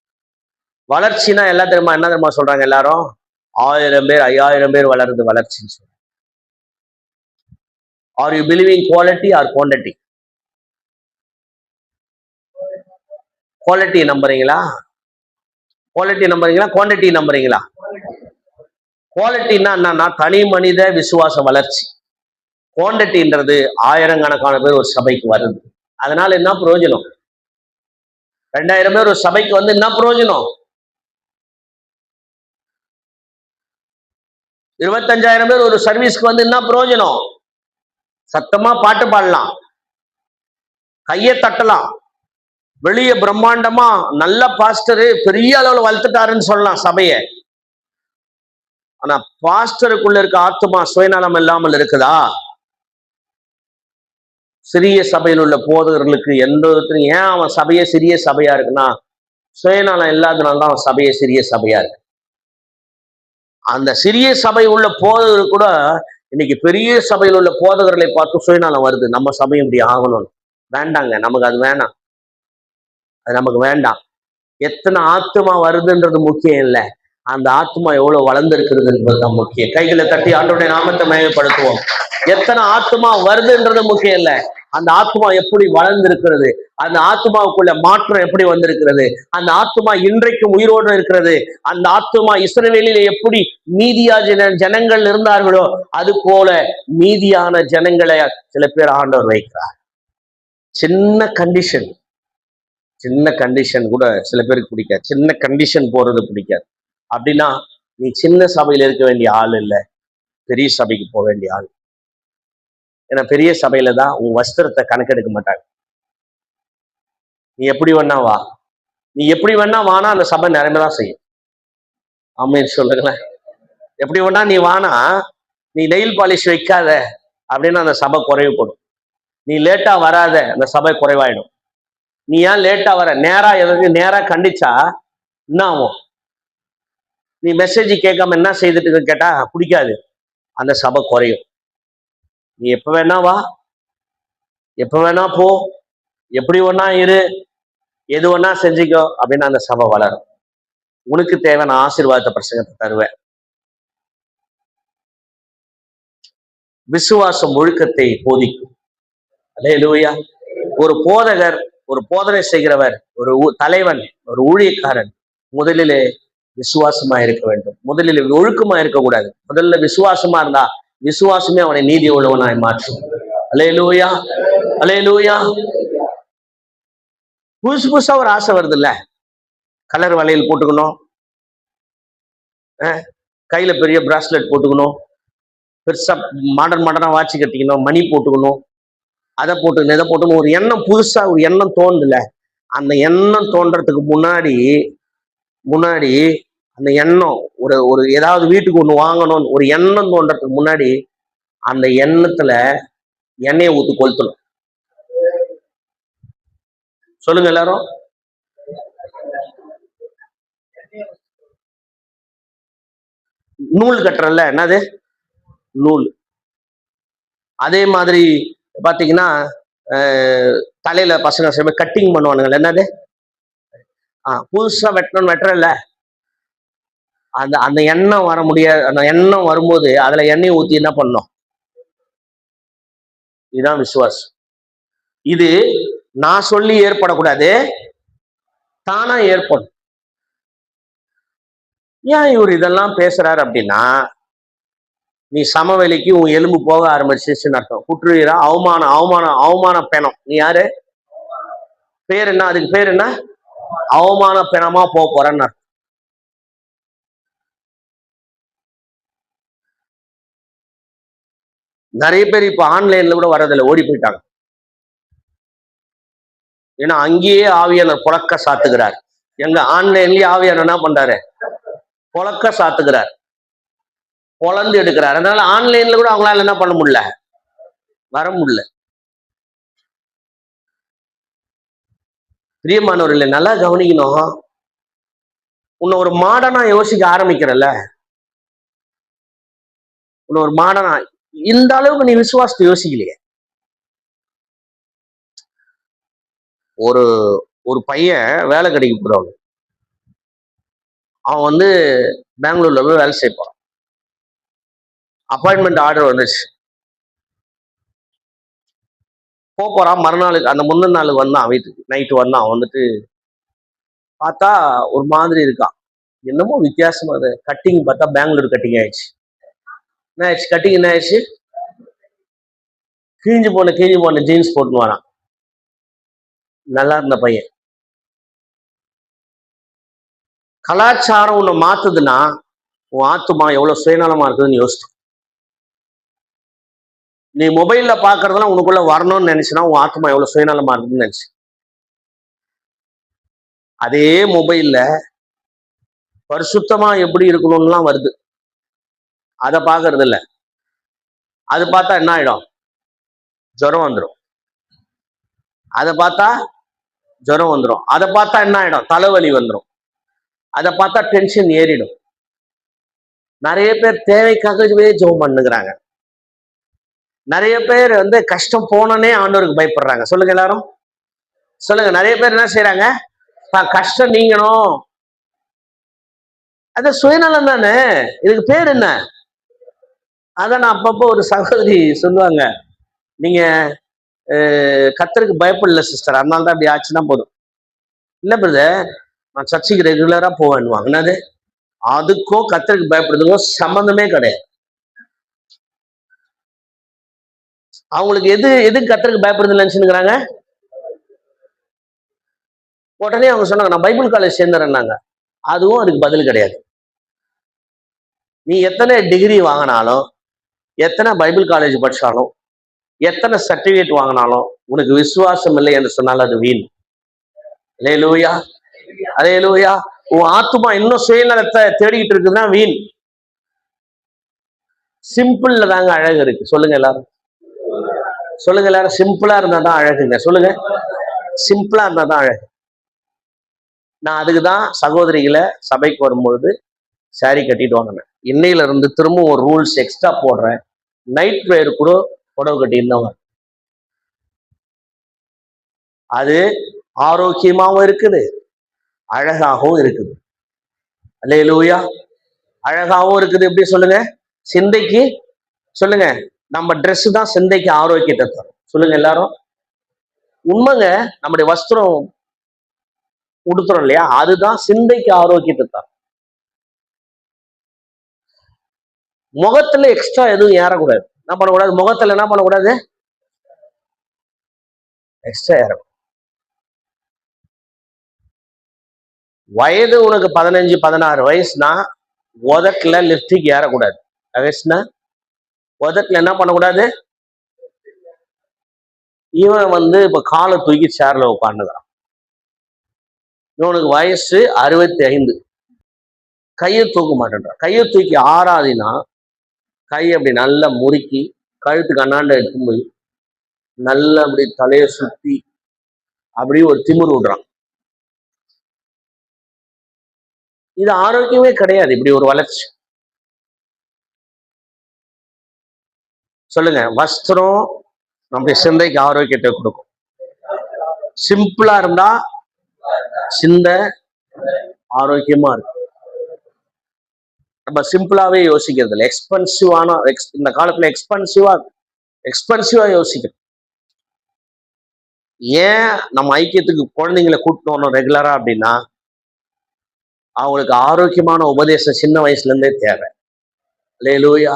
வளர்ச்சினா என்ன தெரியுமா சொல்றாங்க எல்லாரும்? 1000 பேர் 5000 பேர் வளருது வளர்ச்சின்னு சொல்றாங்க. Are you believing quality or quantity? Quality நம்புறீங்களா? குவாலிட்டி நம்புறீங்களா? குவான்டிட்டி நம்புறீங்களா? குவாலிட்டின்னா என்னன்னா தனி மனித விசுவாச வளர்ச்சி. குவான்டிட்டின்றது ஆயிரக்கணக்கான பேர் ஒரு சபைக்கு வருது. அதனால என்ன பிரயோஜனம்? 2000 பேர் ஒரு சபைக்கு வந்து என்ன பிரயோஜனம்? 25,000 பேர் ஒரு சர்வீஸ்க்கு வந்து என்ன பிரயோஜனம்? சத்தமா பாட்டு பாடலாம், கையை தட்டலாம், வெளியே பிரம்மாண்டமா நல்ல பாஸ்டரு பெரிய அளவுல வளர்த்துட்டாருன்னு சொல்லலாம் சபையை. ஆனா பாஸ்டருக்குள்ள இருக்க ஆத்மா சுயநலம் இல்லாமல் இருக்குதா? சிறிய சபையில் உள்ள போதகர்களுக்கு எந்த விதத்திலும் ஏன் அவன் சபையே சிறிய சபையா இருக்குன்னா, சுயநலம் இல்லாதனால்தான் அவன் சபையே சிறிய சபையா இருக்கு. அந்த சிறிய சபை உள்ள போதகர் கூட இன்னைக்கு பெரிய சபையில் உள்ள போதகர்களை பார்த்து சுயநலம் வருது. நம்ம சபையும் இப்படி ஆகணும்னு. வேண்டாங்க, நமக்கு அது வேணாம், அது நமக்கு வேண்டாம். எத்தனை ஆத்மா வருதுன்றது முக்கியம் இல்லை, அந்த ஆத்மா எவ்வளவு வளர்ந்திருக்கிறது என்பதுதான் முக்கியம். கைகளை தட்டி ஆண்டவருடைய நாமத்தை மேம்படுத்துவோம். எத்தனை ஆத்மா வருதுன்றது முக்கியம் இல்லை, அந்த ஆத்மா எப்படி வளர்ந்திருக்கிறது, அந்த ஆத்மாவுக்குள்ள மாற்றம் எப்படி வந்திருக்கிறது, அந்த ஆத்மா இன்றைக்கும் உயிரோடு இருக்கிறது, அந்த ஆத்மா இஸ்ரவேலில் எப்படி மீதியா ஜனங்கள் இருந்தார்களோ அது போல மீதியான ஜனங்களை சில பேர் ஆண்டவர் வைக்கிறார். சின்ன கண்டிஷன், சின்ன கண்டிஷன் கூட சில பேருக்கு பிடிக்காது. சின்ன கண்டிஷன் போறது பிடிக்காது. அப்படின்னா நீ சின்ன சபையில இருக்க வேண்டிய ஆள் இல்லை, பெரிய சபைக்கு போக வேண்டிய ஆள். ஏன்னா பெரிய சபையில தான் உன் வஸ்திரத்தை கணக்கெடுக்க மாட்டாங்க. நீ எப்படி வேணா வா, நீ எப்படி வேணா வானா அந்த சபை நிரம்பதான் செய்யும். ஆமேன்னு சொல்லுங்களேன். எப்படி வேணா நீ வானா, நீ நெயில் பாலிஷ் வைக்காத அப்படின்னு அந்த சபை குறைவுபடும். நீ லேட்டா வராத, அந்த சபை குறைவாயிடும். நீ ஏன் லேட்டா வர, நேரா எதுக்கு நேரா கண்டிச்சா என்ன ஆகும்? நீ மெசேஜ் கேட்காம என்ன செய்துட்டு கேட்டா பிடிக்காது, அந்த சபை குறையும். நீ எப்ப வேணா வா, எப்ப வேணா போ, எப்படி வேணா இரு, எது வேணா செஞ்சுக்கோ அப்படின்னு அந்த சபை வளரும். உனக்கு தேவையான ஆசீர்வாதத்தை பிரசங்கத்தை தருவேன். விசுவாசம் ஒழுக்கத்தை போதிக்கும். அல்லேலூயா. ஒரு போதகர், ஒரு போதனை செய்கிறவர், ஒரு தலைவன், ஒரு ஊழியக்காரன் முதலிலே விசுவாசமா இருக்க வேண்டும். முதலில் ஒழுக்கமா இருக்கக்கூடாது. முதல்ல விசுவாசமா இருந்தா விசுவாசமே அவனை நீதி உள்ளவனாய் மாற்றும். அல்லேலூயா, அல்லேலூயா. புதுசு புதுசா ஒரு ஆசை வருது இல்ல, கலர் வளையல் போட்டுக்கணும், கையில பெரிய பிராஸ்லெட் போட்டுக்கணும், பெருசா மாடர்னா வாட்சி கட்டிக்கணும், மணி போட்டுக்கணும், அதை போட்டுக்கணும், இதை போட்டுக்கணும். ஒரு எண்ணம், புதுசா ஒரு எண்ணம் தோணுதுல, அந்த எண்ணம் தோன்றதுக்கு முன்னாடி அந்த எண்ணம் ஒரு ஏதாவது வீட்டுக்கு ஒண்ணு வாங்கணும்னு ஒரு எண்ணம் தோன்றதுக்கு முன்னாடி அந்த எண்ணத்துல எண்ணெயை ஊத்து கொளுத்தணும். சொல்லுங்க எல்லாரும். நூல் கட்டுறல்ல, என்னது நூல். அதே மாதிரி பாத்தீங்கன்னா தலையில பசங்க கட்டிங் பண்ணுவானுங்க, என்னது புதுசா வெட்டுறல, அந்த எண்ணம் வர முடியாது. அந்த எண்ணம் வரும்போது அதுல எண்ணெய் ஊத்தி என்ன பண்ணும்? இதுதான் விசுவாசம். இது நான் சொல்லி ஏற்படக்கூடாது, தானா ஏற்படும். ஏன் இவர் இதெல்லாம் பேசுறாரு அப்படின்னா, நீ சமவெளிக்கு உன் எலும்பு போக ஆரம்பிச்சிச்சுன்னு அர்த்தம். குற்றுயிரா அவமான பெணம். நீ யாரு? பேர் என்ன? அதுக்கு பேர் என்ன? அவமான பெணமா போறன்னு அர்த்தம். நிறைய பேர் இப்ப ஆன்லைன்ல கூட வர்றதில்ல, ஓடி போயிட்டாங்க. ஏன்னா அங்கேயே ஆவியானவர் புழக்க சாத்துகிறார். எங்க ஆன்லைன்லயே ஆவியானவர் என்ன பண்றாரு? புழக்க சாத்துகிறார், பொழந்து எடுக்கிறார். அதனால ஆன்லைன்ல கூட அவங்களால என்ன பண்ண முடியல, வர முடியல. பிரியமானவர்களே, நல்லா கவனிக்கணும். உன்னை ஒரு மாடனா யோசிக்க ஆரம்பிக்கிறல்ல, உன்னை ஒரு மாடனா, இந்த அளவுக்கு நீ விசுவாசத்தை யோசிக்கலையே. ஒரு பையன் வேலை கிடைக்க போறவங்க, அவன் வந்து பெங்களூர்ல போய் வேலை செய்ய போறான். அப்பாயின்மெண்ட் ஆர்டர் வந்துச்சு, போறான். மறுநாளுக்கு அந்த முந்தின நாளுக்கு வந்தான், வீட்டுக்கு நைட்டு வந்தான். வந்துட்டு பார்த்தா ஒரு மாதிரி இருக்கான், என்னமோ வித்தியாசமா. அது கட்டிங் பார்த்தா பெங்களூர் கட்டிங் ஆயிடுச்சு. என்ன ஆயிடுச்சு? கட்டிங் என்ன ஆயிடுச்சு? கிழிஞ்சு போன ஜீன்ஸ் போட்டுன்னு வரான். நல்லா இருந்த பையன். கலாச்சாரம் உன்னை மாத்துதுன்னா உன் ஆத்துமா எவ்வளவு சுயநலமா இருக்குதுன்னு யோசிச்சு. நீ மொபைல்ல பாக்குறதுலாம் உனக்குள்ள வரணும்னு நினைச்சுன்னா உன் ஆத்துமா எவ்வளவு சுயநலமா இருக்குதுன்னு நினைச்சு. அதே மொபைல்ல பரிசுத்தமா எப்படி இருக்கணும்லாம் வருது, அதை பாக்குறது இல்ல. அது பார்த்தா என்ன ஆயிடும்? ஜுரம் வந்துடும். அதை பார்த்தா ஜுரம் வந்துடும். அதை பார்த்தா என்ன ஆயிடும்? தலைவலி வந்துடும். அதை பார்த்தா டென்ஷன் ஏறிடும். நிறைய பேர் தேவைக்காகவே ஜெபம் பண்ணுகிறாங்க. நிறைய பேர் வந்து கஷ்டம் போனோன்னே ஆண்டவருக்கு பயப்படுறாங்க. சொல்லுங்க எல்லாரும், சொல்லுங்க. நிறைய பேர் என்ன செய்யறாங்க? கஷ்டம் நீங்கணும், அது சுயநலம் தானே. இதுக்கு பேர் என்ன? அதான் நான் அப்பப்போ ஒரு சகோதரி சொல்லுவாங்க, நீங்க கர்த்தருக்கு பயப்படல சிஸ்டர், அதனால தான் அப்படி ஆச்சுன்னா போதும். இல்ல பிரதர், நான் சர்ச்சுக்கு ரெகுலரா போவேன்னுவாங்க. என்னது? அதுக்கும் கர்த்தருக்கு பயப்படுறதுக்கும் சம்பந்தமே கிடையாது. அவங்களுக்கு எதுக்கு கர்த்தருக்கு பயப்படுறது நினைச்சுக்கிறாங்க. உடனே அவங்க சொன்னாங்க நான் பைபிள் காலேஜ் சேர்ந்துறேன்னாங்க. அதுவும் அதுக்கு பதில் கிடையாது. நீ எத்தனை டிகிரி வாங்கினாலும், எத்தனை பைபிள் காலேஜ் படிச்சாலும், எத்தனை சர்டிபிகேட் வாங்கினாலும் உனக்கு விசுவாசம் இல்லை என்று சொன்னால் அது வீண். அல்லேலூயா, அல்லேலூயா. உன் ஆத்துமா இன்னும் சுயநலத்தை தேடிக்கிட்டு இருக்குதுன்னா வீண். சிம்பிள்ல தாங்க அழகு இருக்கு. சொல்லுங்க எல்லாரும், சொல்லுங்க எல்லாரும். சிம்பிளா இருந்தா தான் அழகுங்க. சொல்லுங்க, சிம்பிளா இருந்தா தான் அழகு. நான் அதுக்குதான் சகோதரிகளை சபைக்கு வரும்பொழுது சாரி கட்டிட்டு வாங்கினேன். இன்னையில இருந்து திரும்ப ஒரு ரூல்ஸ் எக்ஸ்ட்ரா போடுறேன். நைட் ப்ரேயர் கூட புடவை கட்டியிருந்தவங்க. அது ஆரோக்கியமாகவும் இருக்குது, அழகாகவும் இருக்குது. அல்லேலூயா. அழகாகவும் இருக்குது. எப்படி சொல்லுங்க? சிந்தைக்கு சொல்லுங்க, நம்ம ட்ரெஸ் தான் சிந்தைக்கு ஆரோக்கியத்தை தரும். சொல்லுங்க எல்லாரும். உண்மைங்க. நம்முடைய வஸ்திரம் உடுத்துறோம் இல்லையா, அதுதான் சிந்தைக்கு ஆரோக்கியத்தை தரும். முகத்துல எக்ஸ்ட்ரா எதுவும் ஏறக்கூடாது. என்ன பண்ணக்கூடாது? முகத்துல என்ன பண்ணக்கூடாது? எக்ஸ்ட்ரா ஏறக்கூடாது. வயது உனக்கு 15-16 வயசுனா உதட்டுல லிப்ஸ்டிக் ஏறக்கூடாது. வயசுனா உதட்டுல என்ன பண்ணக்கூடாது? இவன் இப்ப காலை தூக்கி சேர்ல உட்காந்துக்கிறான். இவனுக்கு வயசு 65, கையை தூக்க மாட்டேன்றான். கையை தூக்கி ஆறாதினா கையை அப்படி நல்லா முறுக்கி கழுத்துக்கு அண்ணாண்ட எடுத்து போய் நல்லா அப்படி தலையை சுத்தி அப்படி ஒரு திமிர் விடுறான். இது ஆரோக்கியமே கிடையாது. இப்படி ஒரு வளர்ச்சி. சொல்லுங்க. வஸ்திரம் நம்முடைய சிந்தைக்கு ஆரோக்கியத்தை கொடுக்கும். சிம்பிளா இருந்தா சிந்தை ஆரோக்கியமா இருக்கும். நம்ம சிம்பிளாவே யோசிக்கிறது இல்லை. எக்ஸ்பென்சிவான இந்த காலத்துல எக்ஸ்பென்சிவா யோசிக்கிறோம். ஏன் நம்ம ஐக்கியத்துக்கு குழந்தைங்களை கூட்டணும் ரெகுலரா அப்படின்னா, அவங்களுக்கு ஆரோக்கியமான உபதேசம் சின்ன வயசுல இருந்தே தேவை. அல்லேலூயா,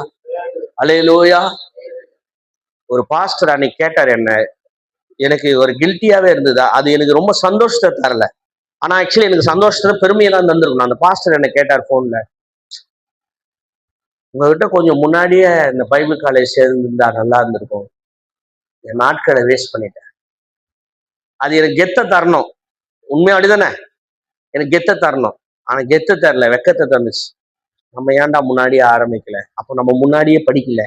அல்லேலூயா. ஒரு பாஸ்டர் அன்னைக்கு கேட்டார் என்ன, எனக்கு ஒரு கில்ட்டியாவே இருந்ததா, அது எனக்கு ரொம்ப சந்தோஷத்தை தரல. ஆனா ஆக்சுவலி எனக்கு சந்தோஷத்தை பெருமையை தான் தந்திருக்கணும். அந்த பாஸ்டர் என்ன கேட்டார் போன்ல, உங்ககிட்ட கொஞ்சம் முன்னாடியே இந்த பைபிள் காலேஜ் சேர்ந்துருந்தா நல்லா இருந்திருக்கும், என் நாட்களை வேஸ்ட் பண்ணிட்டேன். அது எனக்கு கெத்த தரணும். உண்மையா அப்படிதானே? எனக்கு கெத்த தரணும். ஆனா கெத்த தரல, வெக்கத்தை தந்துச்சு. நம்ம ஏன்டா முன்னாடியே ஆரம்பிக்கல? அப்போ நம்ம முன்னாடியே படிக்கல,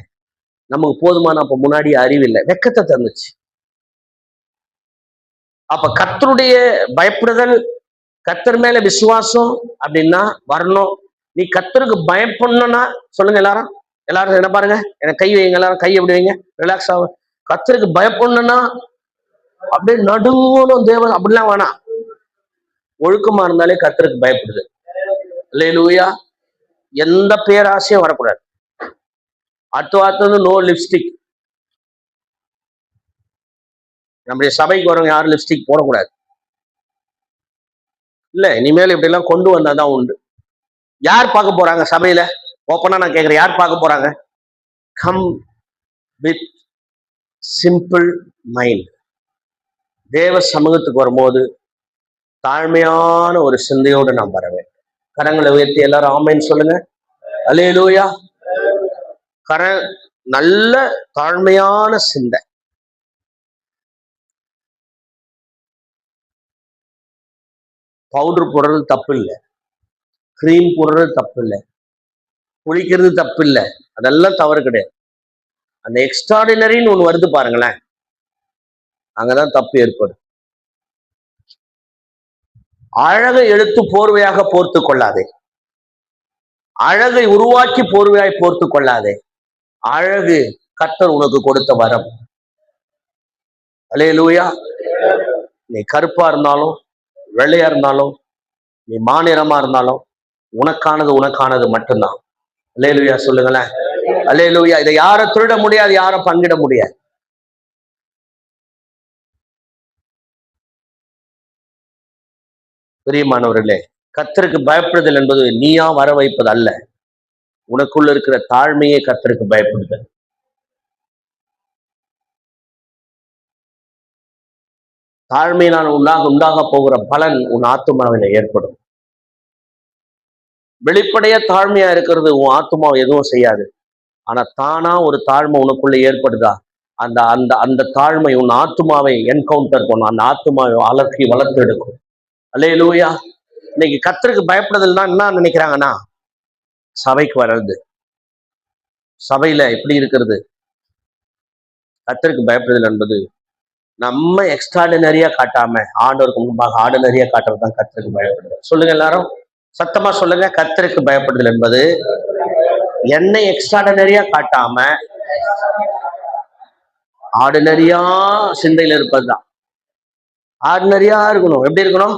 நமக்கு போதுமான அப்ப முன்னாடியே அறிவில்லை, வெக்கத்தை தந்துச்சு. அப்ப கர்த்தருடைய பயப்படுதல், கர்த்தர் மேல விசுவாசம் அப்படின்னா வரணும். நீ கர்த்தருக்கு பயப்படணும்னா சொல்லுங்க எல்லாரும், எல்லாரும் என்ன பாருங்க, எனக்கு கை வைங்க, எல்லாரும் கை எப்படி வைங்க, ரிலாக்ஸ் ஆகும். கர்த்தருக்கு பயப்படணும்னா அப்படியே நடுங்கணும் தேவன், அப்படிலாம் வேணாம். ஒழுக்கமா இருந்தாலே கர்த்தருக்கு பயப்படுது. அல்லேலூயா. எந்த பேராசையும் வரக்கூடாது. அடுத்தது நோ லிப்ஸ்டிக். நம்முடைய சபைக்கு வரவங்க யாரும் லிப்ஸ்டிக் போடக்கூடாது. இல்ல, இனிமேல் இப்படி எல்லாம் கொண்டு வந்தாதான் உண்டு. யார் பார்க்க போறாங்க சபையில? ஓப்பனா நான் கேட்கிறேன், யார் பார்க்க போறாங்க? Come with simple mind. தேவ சமூகத்துக்கு வரும்போது தாழ்மையான ஒரு சிந்தையோடு நாம் வர வேண்டும். கரங்களை உயர்த்தி எல்லாரும் ஆமென் சொல்லுங்க. அல்லேலூயா. நல்ல தாழ்மையான சிந்தை. பவுடர் போடுறது தப்பு இல்லை, கிரீம் போடுறது தப்பு இல்லை, குளிக்கிறது தப்பு இல்லை, அதெல்லாம் தவறு கிடையாது. அந்த எக்ஸ்ட்ராடினரின்னு ஒண்ணு வருது பாருங்களேன், அங்கதான் தப்பு ஏற்படும். அழகை எடுத்து போர்வையாக போர்த்து கொள்ளாதே, அழகை உருவாக்கி போர்வையாய் போர்த்து கொள்ளாதே. அழகு கர்த்தர் உனக்கு கொடுத்த வரம். அல்லேலூயா. நீ கருப்பா இருந்தாலும் வெள்ளையா இருந்தாலும், நீ மாநிறமா இருந்தாலும், உனக்கானது மட்டும்தான். அல்லேலூயா சொல்லுங்களேன். அல்லேலூயா. இதை யாரும் திருட முடியாது, யாரும் பங்கிட முடியாது. பிரியமானவர்களே, கர்த்தருக்கு பயப்படுதல் என்பது நீயா வர வைப்பது அல்ல. உனக்குள்ள இருக்கிற தாழ்மையே கர்த்தருக்கு பயப்படுதல். தாழ்மையினால் உண்டாக போகிற பலன் உன் ஆத்துமாவில ஏற்படும். வெளிப்படைய தாழ்மையா இருக்கிறது உன் ஆத்துமாவை எதுவும் செய்யாது. ஆனா தானா ஒரு தாழ்மை உனக்குள்ள ஏற்படுதா, அந்த அந்த அந்த தாழ்மை உன் ஆத்துமாவை என்கவுண்டர் பண்ணும், அந்த ஆத்துமாவை அலக்கி வளர்த்து எடுக்கும். அல்லேலூயா. இன்னைக்கு கர்த்தருக்கு பயப்படுதல்னா என்ன நினைக்கிறாங்கன்னா, சபைக்கு வர்றது, சபையில எப்படி இருக்கிறது. கர்த்தருக்கு பயப்படுதல் என்பது நம்ம எக்ஸ்ட்ராடினரியா காட்டாம ஆண்டவருக்கு முன்பாக ஆர்டினரியா காட்டுறது தான் கர்த்தருக்கு பயப்படுதல். சொல்லுங்க எல்லாரும், சத்தமா சொல்லுங்க. கர்த்தருக்கு பயப்படுதல் என்பது என்னை எக்ஸ்ட்ராடினரியா காட்டாம ஆர்டினரியா சிந்தையில இருப்பதுதான். ஆர்டினரியா இருக்கணும். எப்படி இருக்கணும்?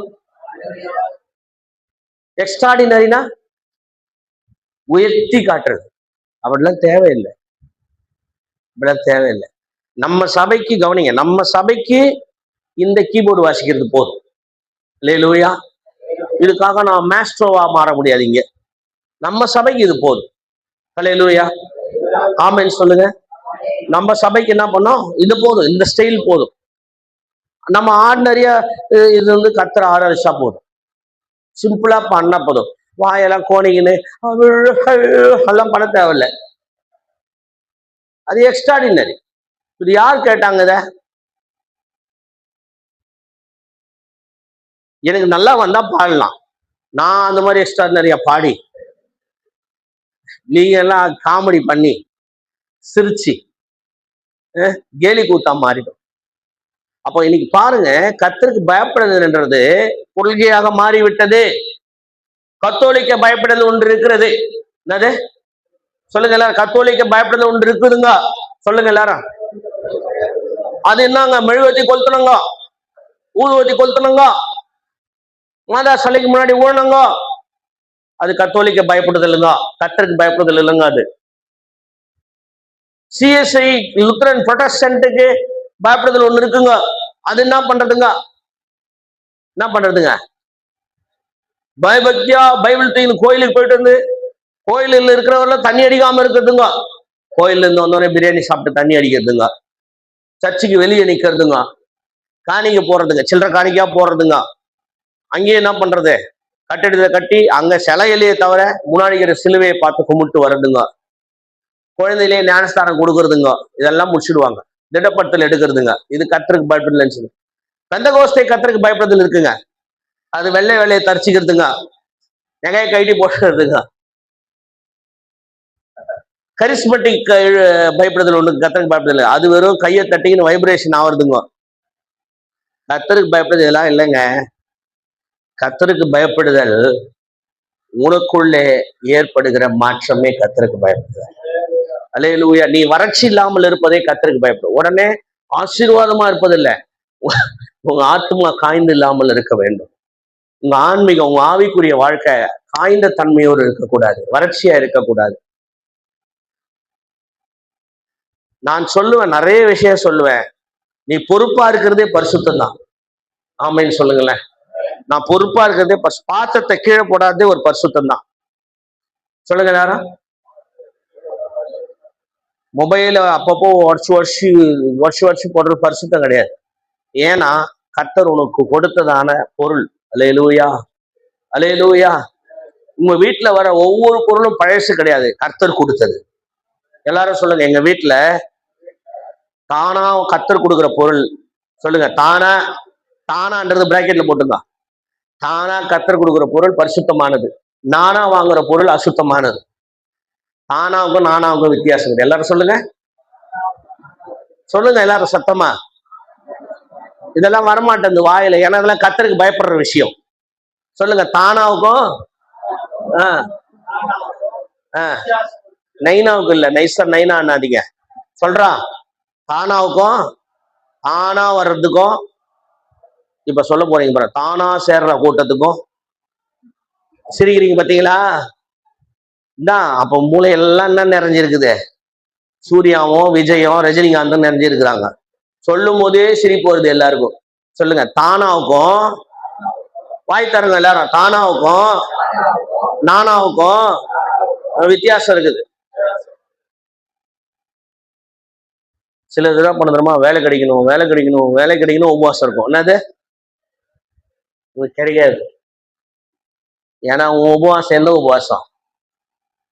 எக்ஸ்ட்ராடினரினா உயர்த்தி காட்டுறது. அப்படிலாம் தேவையில்லை, அப்படிலாம் தேவையில்லை. நம்ம சபைக்கு கவனிங்க, நம்ம சபைக்கு இந்த கீபோர்டு வாசிக்கிறது போதும். அல்லேலூயா. இதுக்காக நான் மாஸ்ட்ரோவா மாற முடியாதீங்க. நம்ம சபைக்கு இது போதும். அல்லேலூயா. ஆமென் சொல்லுங்க. நம்ம சபைக்கு என்ன பண்ணோம்? இது போதும், இந்த ஸ்டைல் போதும். நம்ம ஆர்டினரியா இது வந்து கர்த்தரை ஆராதிச்சா போதும். சிம்பிளா பண்ணா போதும். வாயெல்லாம் கோணிக்கின்னு எல்லாம் பண்ண தேவையில்லை. அது எக்ஸ்ட்ராடினரி. இது யார் கேட்டாங்க? இத எனக்கு நல்லா வந்தா பாடலாம். நான் அந்த மாதிரி எக்ஸ்ட்ராடினரியா பாடி நீங்க எல்லாம் காமெடி பண்ணி சிரிச்சு கேலி கூத்தா மாறிடும். அப்போ இன்னைக்கு பாருங்க, கர்த்தருக்கு பயப்படுதல்ன்றது கொள்கையாக மாறிவிட்டது. கத்தோலிக்க பயப்படுதல் ஒன்று இருக்கிறது. என்னது சொல்லுங்க எல்லாரும். கத்தோலிக்க பயப்படுதல் ஒன்று இருக்குதுங்க. சொல்லுங்க எல்லாரும். அது என்னங்க? மெழுகுவத்தி கொளுத்தணுங்க, ஊதுவத்தி கொளுத்தணுங்க, மாதா சிலைக்கு முன்னாடி ஊழணுங்க. அது கத்தோலிக்க பயப்படுதல் இல்லைங்க, கர்த்தருக்கு பயப்படுதல் இல்லைங்க. அது சிஎஸ்ஐ லுத்தரன் புரொட்டஸ்டன்ட்டுக்கு பயப்படுதல் ஒண்ணு இருக்குங்க. அது என்ன பண்றதுங்க? என்ன பண்றதுங்க? பயபக்தியா பைபிள் தூக்கின்னு கோயிலுக்கு போயிட்டு வந்து கோயிலில் இருக்கிறவரெல்லாம் தண்ணி அடிக்காம இருக்கிறதுங்க. கோயில்ல இருந்து வந்தோடனே பிரியாணி சாப்பிட்டு தண்ணி அடிக்கிறதுங்க. சர்ச்சுக்கு வெளியே நிக்கிறதுங்க. காணிக்க போறதுங்க, சில்லறை காணிக்கா போடுறதுங்க. அங்கேயே என்ன பண்றது? கட்டிடத்தை கட்டி அங்க சிலையிலேயே தவிர முன்னாடி இருக்கிற சிலுவையை பார்த்து கும்பிட்டு வர்றதுங்க. குழந்தையிலேயே ஞானஸ்தானம் கொடுக்கறதுங்க. இதெல்லாம் முடிச்சிடுவாங்க. திடப்படுத்தல் எடுக்கிறதுங்க. இது கர்த்தருக்கு பயப்படுதல். பெந்தகோஸ்தே கர்த்தருக்கு பயப்படுதல் இருக்குங்க. அது வெள்ளை வெள்ளையை தரிச்சிக்கிறதுங்க, நகையை கைட்டி போடுறதுங்க. கரிஸ்மெட்டிக் பயப்படுதல் ஒண்ணு கர்த்தருக்கு பயப்படுதல். அது வெறும் கையை தட்டின்னு வைப்ரேஷன் ஆகுறதுங்க. கர்த்தருக்கு பயப்படுதல் எல்லாம் இல்லைங்க. கர்த்தருக்கு பயப்படுதல் உனக்குள்ளே ஏற்படுகிற மாற்றமே கர்த்தருக்கு பயப்படுதல். அல்லேலூயா. நீ வறட்சி இல்லாமல் இருப்பதே கர்த்தருக்கு பயப்படும். உடனே ஆசீர்வாதமா இருப்பதில்லை, உங்க ஆத்மா காய்ந்து இல்லாமல் இருக்க வேண்டும். உங்க ஆன்மீகம், உங்க ஆவிக்குரிய வாழ்க்கை காய்ந்த தன்மையோடு இருக்கக்கூடாது, வறட்சியா இருக்கக்கூடாது. நான் சொல்லுவேன், நிறைய விஷயம் சொல்லுவேன். நீ பொறுப்பா இருக்கிறதே பரிசுத்தம் தான். ஆமைன்னு சொல்லுங்களேன். நான் பொறுப்பா இருக்கிறதே பாத்திரத்தை கீழே போடாதே ஒரு பரிசுத்தம் தான். சொல்லுங்க யாரா. மொபைல அப்பப்போ வருஷம் போடுற பரிசுத்தம் கிடையாது. ஏன்னா கர்த்தர் உனக்கு கொடுத்ததான பொருள். அல்லேலூயா, அல்லேலூயா. உங்க வீட்டுல வர ஒவ்வொரு பொருளும் பழசு கிடையாது, கர்த்தர் கொடுத்தது. எல்லாரும் சொல்லுங்க, எங்க வீட்டுல தானா கர்த்தர் கொடுக்குற பொருள். சொல்லுங்க, தானா. தானான்றது பிராக்கெட்ல போட்டுங்க. தானா கர்த்தர் கொடுக்குற பொருள் பரிசுத்தமானது. நானா வாங்குற பொருள் அசுத்தமானது. தானாவுக்கும் நானாவுக்கும் வித்தியாசம் கிடையாது. எல்லாரும் சொல்லுங்க, சொல்லுங்க எல்லாரும் சத்தமா. இதெல்லாம் வரமாட்டேன் வாயில, ஏன்னா இதெல்லாம் கர்த்தருக்கு பயப்படுற விஷயம். சொல்லுங்க, தானாவுக்கும் நைனாவுக்கும் இல்ல. நைசா நைனா அண்ணாதீங்க. சொல்றான், தானாவுக்கும் தானா வர்றதுக்கும். இப்ப சொல்ல போறீங்க பாரு, தானா சேர்ற கூட்டத்துக்கும். சிரிக்கிறீங்க பாத்தீங்களா? தான் அப்ப மூளை எல்லாம் என்ன நிறைஞ்சிருக்குது? சூர்யாவும் விஜயும் ரஜினிகாந்தும் நிறைஞ்சிருக்கிறாங்க. சொல்லும் போதே சிரிப்பு வருது எல்லாருக்கும். சொல்லுங்க, தானாவுக்கும் வாய் தருங்க எல்லாரும். தானாவுக்கும் நானாவுக்கும் வித்தியாசம் இருக்குது. சில இதெல்லாம் பண்ண தெரியுமா, வேலை கிடைக்கணும் உபவாசம் இருக்கும். என்னது உங்களுக்கு கிடைக்காது. ஏன்னா உன் உபவாசம் எந்த உபவாசம்?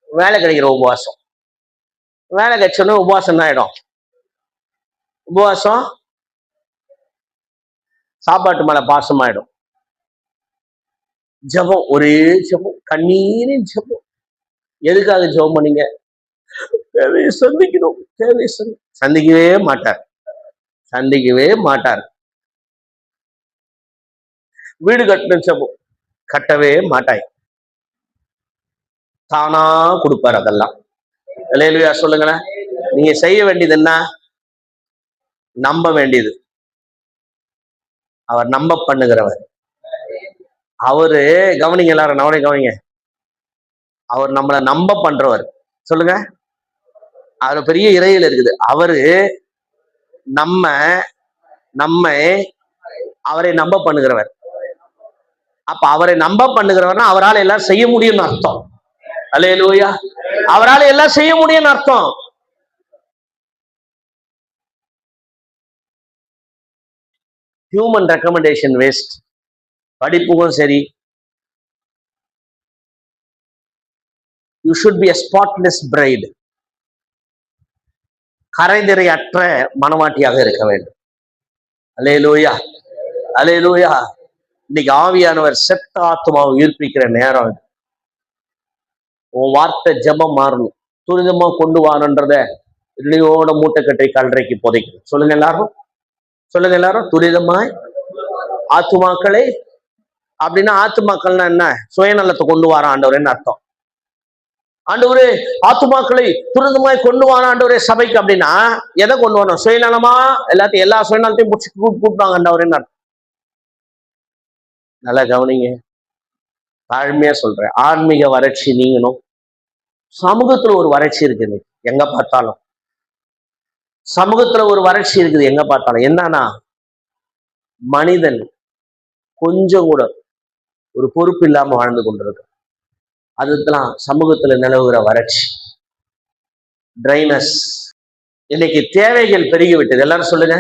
வேலை கிடைக்கிற உபவாசம். வேலை கிடைச்சோன்னா உபவாசம் என்ன ஆயிடும்? உபவாசம் சாப்பாட்டு மேல பாசம் ஆயிடும். ஜபம், ஒரே ஜபம், கண்ணீரின் ஜபம். எதுக்காக ஜபம் பண்ணீங்க? தேவையை சந்திக்கணும். சந்திக்கவே மாட்டார். வீடு கட்டணும் ஜபம், கட்டவே மாட்டாய். தானா கொடுப்பார் அதெல்லாம். அல்லேலூயா சொல்லுங்களேன். நீங்க செய்ய வேண்டியது என்ன? நம்ப வேண்டியது. அவர் நம்ப பண்ணுகிறவர். அவரு கவனிங்க, எல்லாரும் நவனை கவனிங்க. அவர் நம்மளை நம்ப பண்றவர். சொல்லுங்க. அது பெரிய இறையில் இருக்குது. அவரு நம்மை அவரை நம்ப பண்ணுகிறவர். அப்ப அவரை நம்ப பண்ணுகிறவர்னா அவரால் எல்லாம் செய்ய முடியும்னு அர்த்தம். அல்லேலூயா. அவரால் எல்லாம் செய்ய முடியும்னு அர்த்தம். Human recommendation waste. படிப்புக்கும் சரி, you should be a spotless bride. கரைதிரை அற்ற மனவாட்டியாக இருக்க வேண்டும். அல்லேலூயா, அல்லேலூயா. இன்னைக்கு ஆவியானவர் செத்த ஆத்மாவை உயிர்ப்பிக்கிற நேரம். உன் வார்த்தை ஜபம் மாறணும். துரிதமா கொண்டு வாரன்றத இடையோட மூட்டைக்கட்டை கல்றைக்கு புதைக்கும். சொல்லுங்க எல்லாரும். துரிதமாய் ஆத்துமாக்களை. அப்படின்னா ஆத்துமாக்கள்னா என்ன? சுயநலத்தை கொண்டு வர ஆண்டவரேன்னு அர்த்தம். ஆண்டவரே ஆத்துமாக்களை துரிதமாய் கொண்டு வர ஆண்டவரே சபைக்கு. அப்படின்னா எதை கொண்டு வரணும்? சுயநலமா எல்லாத்தையும், எல்லா சுயநலத்தையும் பிடிச்சி கூப்பிட்டாங்க ஆண்டவரேன்னு அர்த்தம். நல்லா கவனிங்க, தாழ்மையா சொல்றேன். ஆன்மீக வறட்சி நீங்கணும். சமூகத்துல ஒரு வறட்சி இருக்குது எங்க பார்த்தாலும். எங்க பார்த்தாலும். என்னன்னா, மனிதன் கொஞ்சம் கூட ஒரு பொறுப்பு இல்லாம வாழ்ந்து கொண்டிருக்கு. அதுதான் சமூகத்துல நிலவுகிற வறட்சி, ட்ரைனஸ். இன்னைக்கு தேவைகள் பெருகி விட்டது. எல்லாரும் சொல்லுங்க.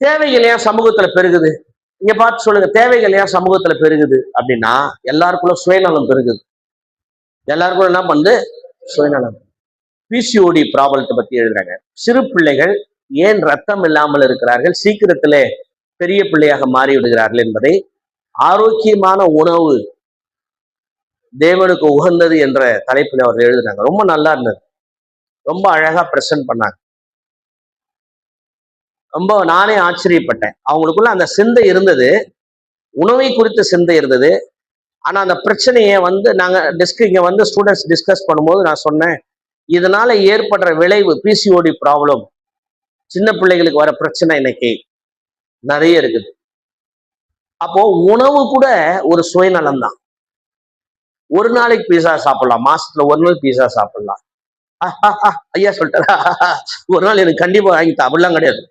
தேவைகள் ஏன் சமூகத்துல பெருகுது? இங்க பார்த்து சொல்லுங்க. தேவைகள் ஏன் சமூகத்துல பெருகுது அப்படின்னா, எல்லாருக்குள்ள சுயநலம் பெருகுது. எல்லாருக்கும் என்ன பண்ணுது? சுயநலம். பிசிஓடி ப்ராப்ளத்தை பத்தி எழுதுறாங்க. சிறு பிள்ளைகள் ஏன் ரத்தம் இல்லாமல் இருக்கிறார்கள், சீக்கிரத்திலே பெரிய பிள்ளையாக மாறி விடுகிறார்கள் என்பதை ஆரோக்கியமான உணவு தேவனுக்கு உகந்தது என்ற தலைப்பில் அவர்கள் எழுதுறாங்க. ரொம்ப நல்லா இருந்தது. ரொம்ப அழகா பிரசன்ட் பண்ணாங்க. ரொம்ப நானே ஆச்சரியப்பட்டேன். அவங்களுக்குள்ள அந்த சிந்தை இருந்தது, உணவை குறித்த சிந்தை இருந்தது. ஆனா அந்த பிரச்சனையை நாங்க இங்க ஸ்டூடெண்ட்ஸ் டிஸ்கஸ் பண்ணும்போது நான் சொன்னேன், இதனால ஏற்படுற விளைவு பிசிஓடி ப்ராப்ளம், சின்ன பிள்ளைகளுக்கு வர பிரச்சனை இன்னைக்கு நிறைய இருக்குது. அப்போ உணவு கூட ஒரு சுயநலம் தான். ஒரு நாளைக்கு பீஸா சாப்பிடலாம், மாசத்துல ஒரு நாள் பீஸா சாப்பிடலாம். ஐயா சொல்லிட்டாரா, ஒரு நாள் எனக்கு கண்டிப்பா வாங்கிட்டா, அப்படிலாம் கிடையாது.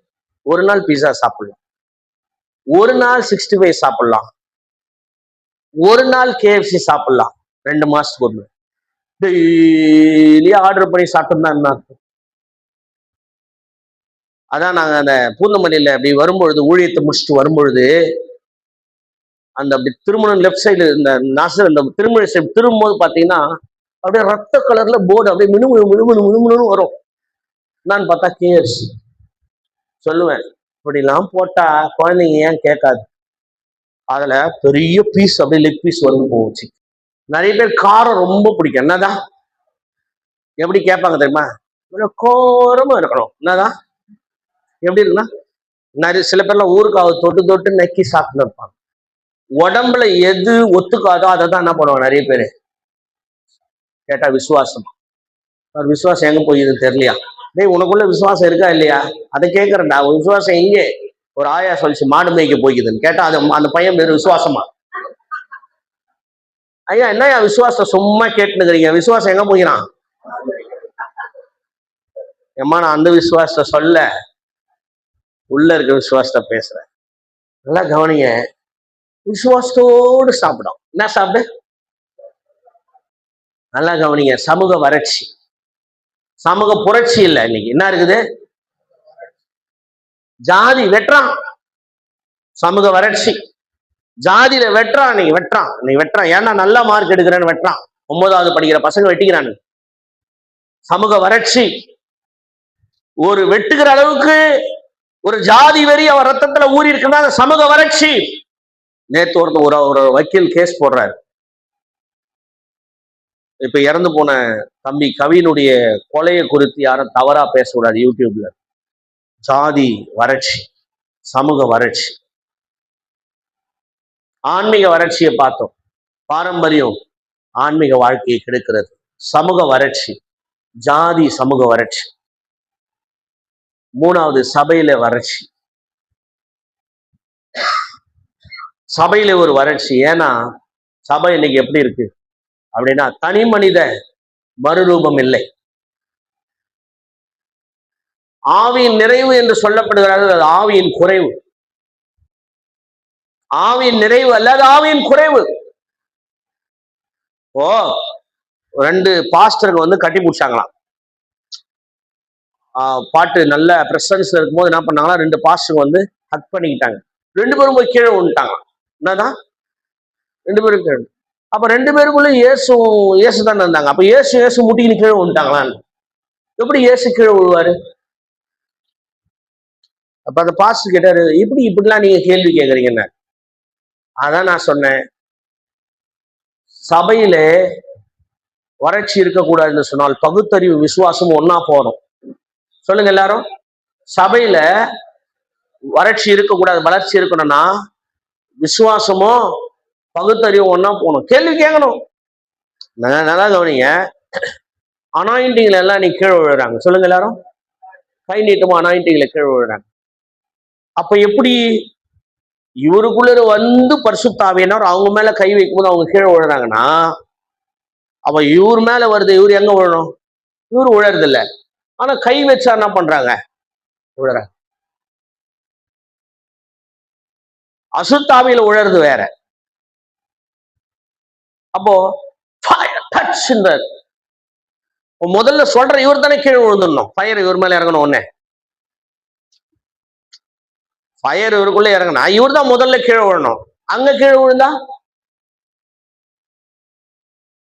ஒரு நாள் பீஸா சாப்பிடலாம், ஒரு நாள் 65 சாப்பிடலாம், ஒரு நாள் KFC சாப்பிடலாம். 2 மாசத்துக்கு ஒரு நாள் டெய்லி ஆர்டர் பண்ணி சாப்பிட்டோம்னா என்ன அர்த்தம்? அதான் நாங்க அந்த பூந்தமல்லியில அப்படி வரும்பொழுது, ஊழியத்தை முடிச்சுட்டு வரும்பொழுது, அந்த அப்படி திருமணம் லெஃப்ட் சைடு இந்த நாசர் இந்த திருமண சைடு திரும்பும்போது பாத்தீங்கன்னா அப்படியே ரத்த கலர்ல போர்டு அப்படியே மினுமுன்னு வரும். நான் பார்த்தா KFC. சொல்லுவேன், இப்படிலாம் போட்டா குழந்தைங்க ஏன் கேட்காது? அதுல பெரிய பீஸ் அப்படியே லெக் பீஸ் வந்து போச்சு. நிறைய பேர் காரம் ரொம்ப பிடிக்கும். என்னதான் எப்படி கேட்பாங்க தெரியுமா? கோரமா இருக்கணும். என்னதான் எப்படி இருக்குன்னா, நிறைய சில பேர்லாம் ஊருக்காவை தொட்டு நக்கி சாப்பிட்டு இருப்பாங்க. உடம்புல எது ஒத்துக்காதோ அதை தான் என்ன பண்ணுவாங்க நிறைய பேரு. கேட்டா விசுவாசம். விசுவாசம் எங்க போயிதுன்னு தெரியலையா? டேய், உனக்குள்ள விசுவாசம் இருக்கா இல்லையா? அதை கேட்கறேன்டா. விசுவாசம் எங்கே? ஒரு ஆயா சொல்லிச்சு மாடு மேய்க்க போய்க்குதுன்னு. கேட்டா அந்த பையன் பேரு விசுவாசமா? ஐயா என்னையா விசுவாசம் சும்மா கேட்டுனுக்கிறீங்க? விசுவாசம் எங்க போய்கிறான்? ஏம்மா, நான் அந்த விசுவாசத்தை சொல்ல, உள்ள இருக்க விசுவாசத்தை பேசுறேன். நல்லா கவனிங்க. விசுவாசத்தோடு சாப்பிடும். என்ன சாப்பிடு? நல்லா கவனிங்க. சமூக வறட்சி, சமூக புரட்சி இல்ல. இன்னைக்கு என்ன இருக்குது? ஜாதி வெட்டுறான். சமூக வறட்சி, ஜாதியில வெட்டுறான். நீ வெட்டுறான். ஏன்னா நல்ல மார்க் எடுக்கிறேன்னு வெட்டுறான். 9வது படிக்கிற பசங்க வெட்டிக்கிறான். சமூக வறட்சி. ஒரு வெட்டுகிற அளவுக்கு ஒரு ஜாதி வெறி அவன் ரத்தத்துல ஊறி இருக்குன்னா அந்த சமூக வறட்சி. நேத்து ஒரு வக்கீல் கேஸ் போடுறாரு. இப்ப இறந்து போன தம்பி கவினுடைய கொலையை குறித்து யாரும் தவறா பேசக்கூடாது யூடியூப்ல. ஜாதி வறட்சி, சமூக வறட்சி. ஆன்மீக வறட்சியை பார்த்தோம். பாரம்பரியம் ஆன்மீக வாழ்க்கையை கெடுக்கிறது. சமூக வறட்சி, ஜாதி சமூக வறட்சி. 3வது சபையில வறட்சி. சபையில ஒரு வறட்சி. ஏன்னா சபை இன்னைக்கு எப்படி இருக்கு அப்படின்னா, தனி மனித மறுரூபம் இல்லை. ஆவியின் நிறைவு என்று சொல்லப்படுகிறது, அது ஆவியின் குறைவு. ஆவியின் நிறைவு அல்லது ஆவியின் குறைவு. ஓ 2 பாஸ்டருக்கு வந்து கட்டி பிடிச்சாங்களாம். பாட்டு நல்ல பிரசன்ஸ்ல இருக்கும்போது என்ன பண்ணாங்களா, 2 பாஸ்டருக்கு வந்து ஹக் பண்ணிக்கிட்டாங்க. 2 பேரும் போய் கீழே விழுந்துட்டாங்க. என்னதான் 2 பேரும் கீழே. அப்ப 2 பேருக்குள்ள இயேசு தானே இருந்தாங்க. அப்ப இயேசு முட்டிக்கு கீழே விழுந்துட்டாங்களான்னு. எப்படி இயேசு கீழே விழுவாரு? அப்ப அந்த பாஸ்டர் கேட்டாரு, இப்படிலாம் நீங்க கேள்வி கேட்கறீங்கன்னு. அதான் நான் சொன்னேன், சபையில வறட்சி இருக்கக்கூடாதுன்னு சொன்னால் பகுத்தறிவு விசுவாசம் ஒன்னா போறோம். சொல்லுங்க எல்லாரும். சபையில வறட்சி இருக்கக்கூடாது, வளர்ச்சி இருக்கணும்னா விசுவாசமும் பகுத்தறிவும் ஒன்னா போகணும். கேள்வி கேட்கணும். நல்லா கவனிங்க. அனாயிண்டிங்ல எல்லாம் நீ கீழே விழுறாங்க. சொல்லுங்க எல்லாரும். கை நீட்டமா அனாயிண்டிங்ல கீழே விழுறாங்க. அப்ப எப்படி இவருக்குள்ள வந்து பரிசுத்தாவியினர் அவங்க மேல கை வைக்கும்போது அவங்க கீழே விழுறாங்கன்னா, அப்ப இவர் மேல வருது, இவர் எங்க விழணும்? இவரு விழறது இல்ல. ஆனா கை வச்சா என்ன பண்றாங்க? விழுறாங்க. அசுத்தாவியில உழறது வேற. அப்போ முதல்ல சொல்ற இவர் தானே கீழே விழுந்துடணும். ஃபயர் இவர் மேல இறங்கணும். ஒண்ணே ஃபயர் இவருக்குள்ள இறங்கணும். இவர் தான் முதல்ல கீழே விழணும். அங்க கீழே விழுந்தா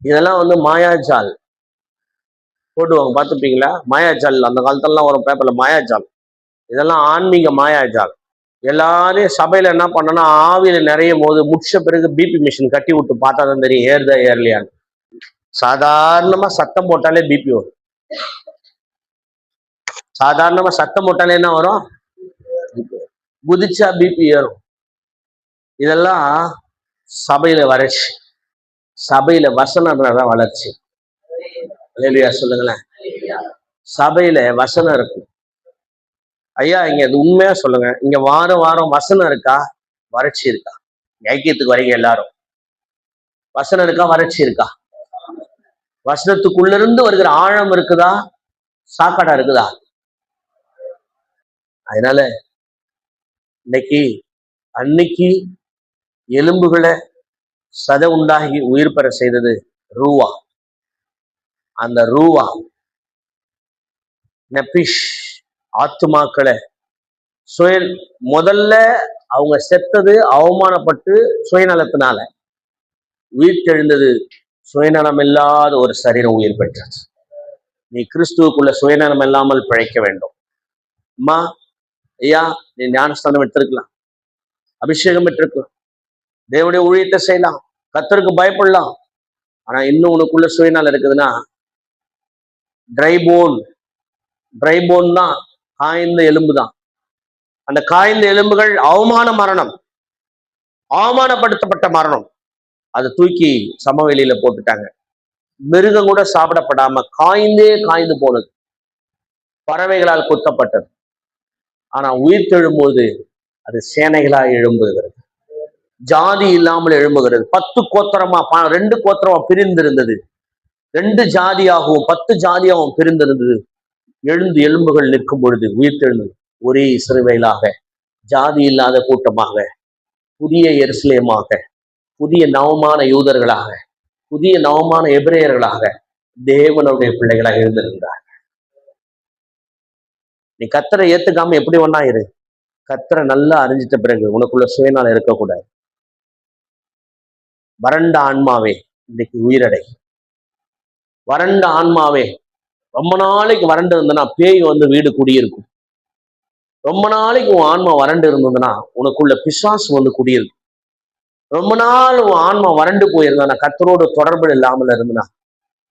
இதெல்லாம் வந்து மாயாஜால் போடுவாங்க, பார்த்துப்பீங்களா? மாயாஜால் அந்த காலத்துலலாம் ஒரு பேப்பர்ல மாயாஜால். இதெல்லாம் ஆன்மீக மாயாஜால். எல்லாரையும் சபையில என்ன பண்ணனா, ஆவியில நிறைய போது முடிச்ச பிறகு பிபி மிஷின் கட்டி விட்டு பார்த்தா தான் தெரியும் ஏறுதா ஏறலையான்னு. சாதாரணமா சத்தம் போட்டாலே பிபி வரும். சாதாரணமா சத்தம் போட்டாலே என்ன வரும்? குதிச்சா பிபி ஏறும். இதெல்லாம் சபையில வறட்சி. சபையில வசனம் தான் வளர்ச்சி. இல்லையா? சொல்லுங்களேன். சபையில வசனம் இருக்கு. ஐயா இங்க இது உண்மையா சொல்லுங்க, இங்க வாரம் வாரம் வசனம் இருக்கா, வறட்சி இருக்கா? ஐக்கியத்துக்கு வரீங்க எல்லாரும். வசனம் இருக்கா, வறட்சி இருக்கா? வசனத்துக்குள்ள இருந்து வருகிற ஆழம் இருக்குதா, சாக்காடா இருக்குதா? அதனால இன்னைக்கு அன்னைக்கு எலும்புகளை சதை உண்டாகி உயிர் பெற செய்தது ரூவா. அந்த ரூவா நெபிஷ் ஆத்துமாக்களை முதல்ல அவங்க செத்தது அவமானப்பட்டு சுயநலத்தினால, உயிர்த்தெழுந்தது சுயநலம் இல்லாத ஒரு சரீரம் உயிர் பெற்றது. நீ கிறிஸ்துவுக்குள்ள சுயநலம் இல்லாமல் பிழைக்க வேண்டும். அம்மா ஐயா, நீ ஞானஸ்தானம் எடுத்திருக்கலாம், அபிஷேகம் பெற்றிருக்கலாம், தேவனுடைய ஊழியத்தை செய்யலாம், கர்த்தருக்கு பயப்படலாம். ஆனா இன்னும் உனக்குள்ள சுயநலம் இருக்குதுன்னா, ட்ரை போன் தான், காய்ந்த எலும்பு தான். அந்த காய்ந்த எலும்புகள் அவமான மரணம், அவமானப்படுத்தப்பட்ட மரணம். அதை தூக்கி சமவெளியில போட்டுட்டாங்க. மிருகம் கூட சாப்பிடப்படாம காய்ந்து போனது, பறவைகளால் குத்தப்பட்டது. ஆனா உயிர் தெழும்போது அது சேனைகளால் எழும்புகிறது, ஜாதி இல்லாமல் எழும்புகிறது. 10 கோத்திரமா 2 கோத்திரமா பிரிந்திருந்தது, 2 ஜாதியாகவும் 10 ஜாதியாகவும் பிரிந்திருந்தது. எழுந்து எலும்புகள் நிற்கும் பொழுது உயிர் தெழுந்தது. ஒரே இஸ்ரவேலாக, ஜாதி இல்லாத கூட்டமாக புதிய எருசலேமாக, புதிய நவமான யூதர்களாக, புதிய நவமான எபிரேயர்களாக தேவனுடைய பிள்ளைகளாக இருந்திருந்தார். நீ கர்த்தரை ஏத்துக்காம எப்படி ஒண்ணா இரு, கர்த்தரை நல்லா அறிஞ்சிட்ட பிறகு உனக்குள்ள சுயநாளம் இருக்கக்கூடாது. வறண்ட ஆன்மாவே இன்னைக்கு உயிரடை. வறண்ட ஆன்மாவே, ரொம்ப நாளைக்கு வறண்டு இருந்ததுன்னா பேய் வந்து வீடு குடியிருக்கும். ரொம்ப நாளைக்கு உன் ஆன்மா வறண்டு இருந்ததுன்னா உனக்குள்ள பிசாசு வந்து குடியிருக்கும். ரொம்ப நாள் உன் ஆன்மா வறண்டு போயிருந்தா, கர்த்தரோட தொடர்பு இல்லாமல் இருந்ததுன்னா,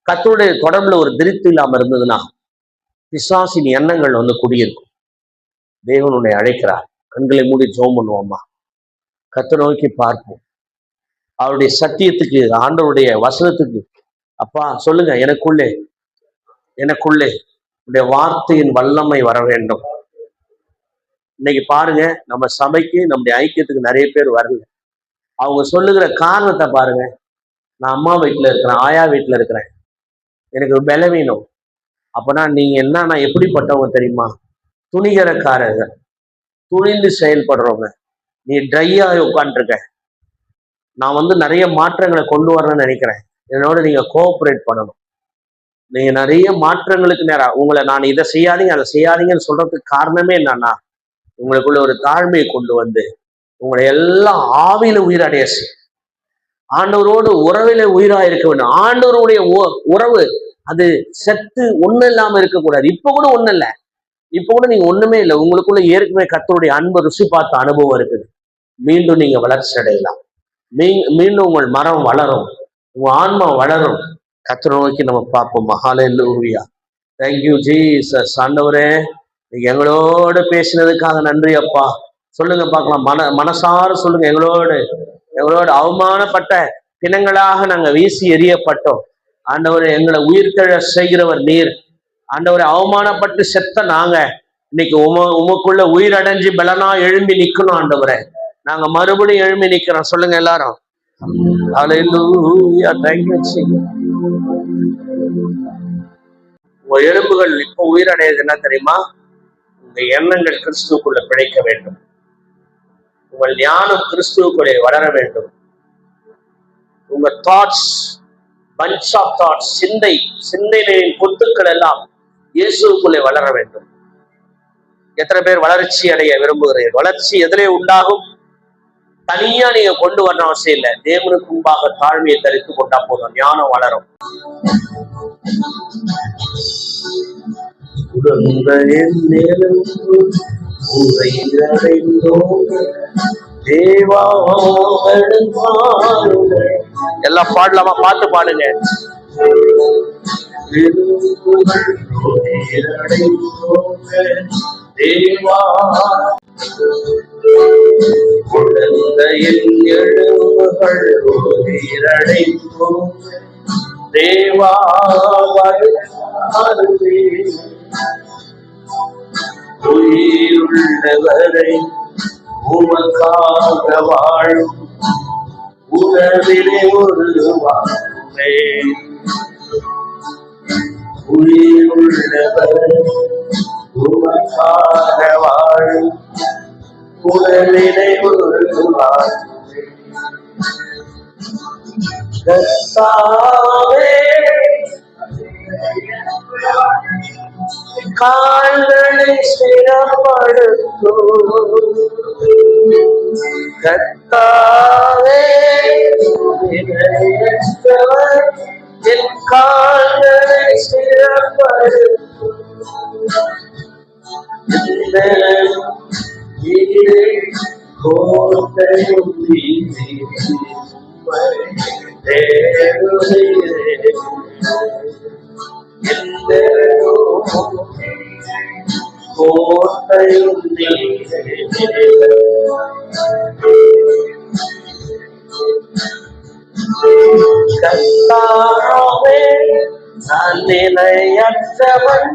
கர்த்தருடைய தொடர்புல ஒரு திருப்தி இல்லாம இருந்ததுன்னா பிசாசின் எண்ணங்கள் வந்து குடியிருக்கும். தேவன் உன்னை அழைக்கிறார். கண்களை மூடி ஜெபம் பண்ணுவோமா, கர்த்தரை நோக்கி பார்ப்போம். அவருடைய சத்தியத்துக்கு, ஆண்டவருடைய வசனத்துக்கு, அப்பா சொல்லுங்க, எனக்குள்ளே உடைய வார்த்தையின் வல்லமை வர வேண்டும். இன்னைக்கு பாருங்க, நம்ம சபைக்கு, நம்முடைய ஐக்கியத்துக்கு நிறைய பேர் வரல. அவங்க சொல்லுகிற காரணத்தை பாருங்க. நான் அம்மா வீட்டுல இருக்கிறேன், ஆயா வீட்டுல இருக்கிறேன், எனக்கு பலவீனம். அப்பனா நீங்க என்ன, நான் எப்படிப்பட்டவங்க தெரியுமா? துணிகரக்காரர்கள், துணிந்து செயல்படுறவங்க. நீ ட்ரையா உட்காந்துருக்க. நான் வந்து நிறைய மாற்றங்களை கொண்டு வரணும்னு நினைக்கிறேன். என்னோட நீங்க கோஆப்ரேட் பண்ணணும். நீங்க நிறைய மாற்றங்களுக்கு நேரம், உங்களை நான் இதை செய்யாதீங்க அதை செய்யாதீங்கன்னு சொல்றதுக்கு காரணமே என்னன்னா, உங்களுக்குள்ள ஒரு தாழ்மையை கொண்டு வந்து உங்களை எல்லாம் ஆவியில உயிரடைய செய்யும். ஆண்டவரோடு உறவில உயிரா இருக்க வேண்டும். ஆண்டவருடைய உறவு அது செத்து ஒண்ணு இல்லாம இருக்கக்கூடாது. இப்ப கூட ஒண்ணு இல்லை, இப்ப கூட நீங்க ஒண்ணுமே இல்லை, உங்களுக்குள்ள ஏற்கனவே கர்த்தருடைய அன்பு ருசி பார்த்த அனுபவம் இருக்குது. மீண்டும் நீங்க வளர்ச்சி அடையலாம். மீண்டும் உங்கள் மரம் வளரும், உங்க ஆன்மா வளரும். கர்த்தரை நோக்கி நம்ம பார்ப்போம். ஹல்லேலூயா. Thank you Jesus. ஆண்டவரே, நீங்க எங்களோட பேசினதுக்காக நன்றி அப்பா. சொல்லுங்க பார்க்கலாம், மனசார சொல்லுங்க. எங்களோடு அவமானப்பட்ட பிணங்களாக நாங்க வீசி எறியப்பட்டோம். ஆண்டவரை, எங்களை உயிர்த்தெழ செய்கிறவர் நீர். ஆண்டவரை, அவமானப்பட்டு செத்த நாங்க இன்னைக்கு உமக்குள்ள உயிரடைஞ்சு பலனா எழும்பி நிக்கணும். ஆண்டவரை, நாங்க மறுபடியும் எழும்பி நிக்கிறோம். சொல்லுங்க எல்லாரும். ஹல்லேலூயா. Thank you Jesus. உங்க எலும்புகள் இப்போ உயிரடையது என்ன தெரியுமா? உங்க எண்ணங்கள் கிறிஸ்துவுக்குள்ள பிழைக்க வேண்டும். உங்கள் ஞானம் கிறிஸ்துவுக்குள்ளே வளர வேண்டும். உங்க தாட்ஸ், பஞ்ச் ஆஃப் தாட்ஸ், சிந்தனையின் கொத்துக்கள் எல்லாம் இயேசுக்குள்ளே வளர வேண்டும். எத்தனை பேர் வளர்ச்சி அடைய விரும்புகிறீர்கள்? வளர்ச்சி எதிலே உண்டாகும்? தனியா நீங்க கொண்டு வரணும் அவசியம் இல்லை. தேவனுக்கு முன்பாக தாழ்மையை தரித்து கொண்டா போதும், ஞானம் வளரும். எல்லாம் பாடலாமா? பார்த்து பாடுங்க. தேவா குழந்தையின் எழுவுகள் உயிரடைந்தோம். தேவா உயிருள்ளவரை உமக்காக வாழும் உறவிலே ஒரு வாழ்வே. உயிருள்ளவரை உமக்காக வாழும் உறவிலே ஒரு வாழ்வே. கர்த்தாவே, கால்களை ஸ்திரப்படுத்தும். கர்த்தாவே, என் கால்களை ஸ்திரப்படுத்தும். கோட்டையும் கோட்டையும் கர்த்தாவே, நான் நிலையற்றவன்,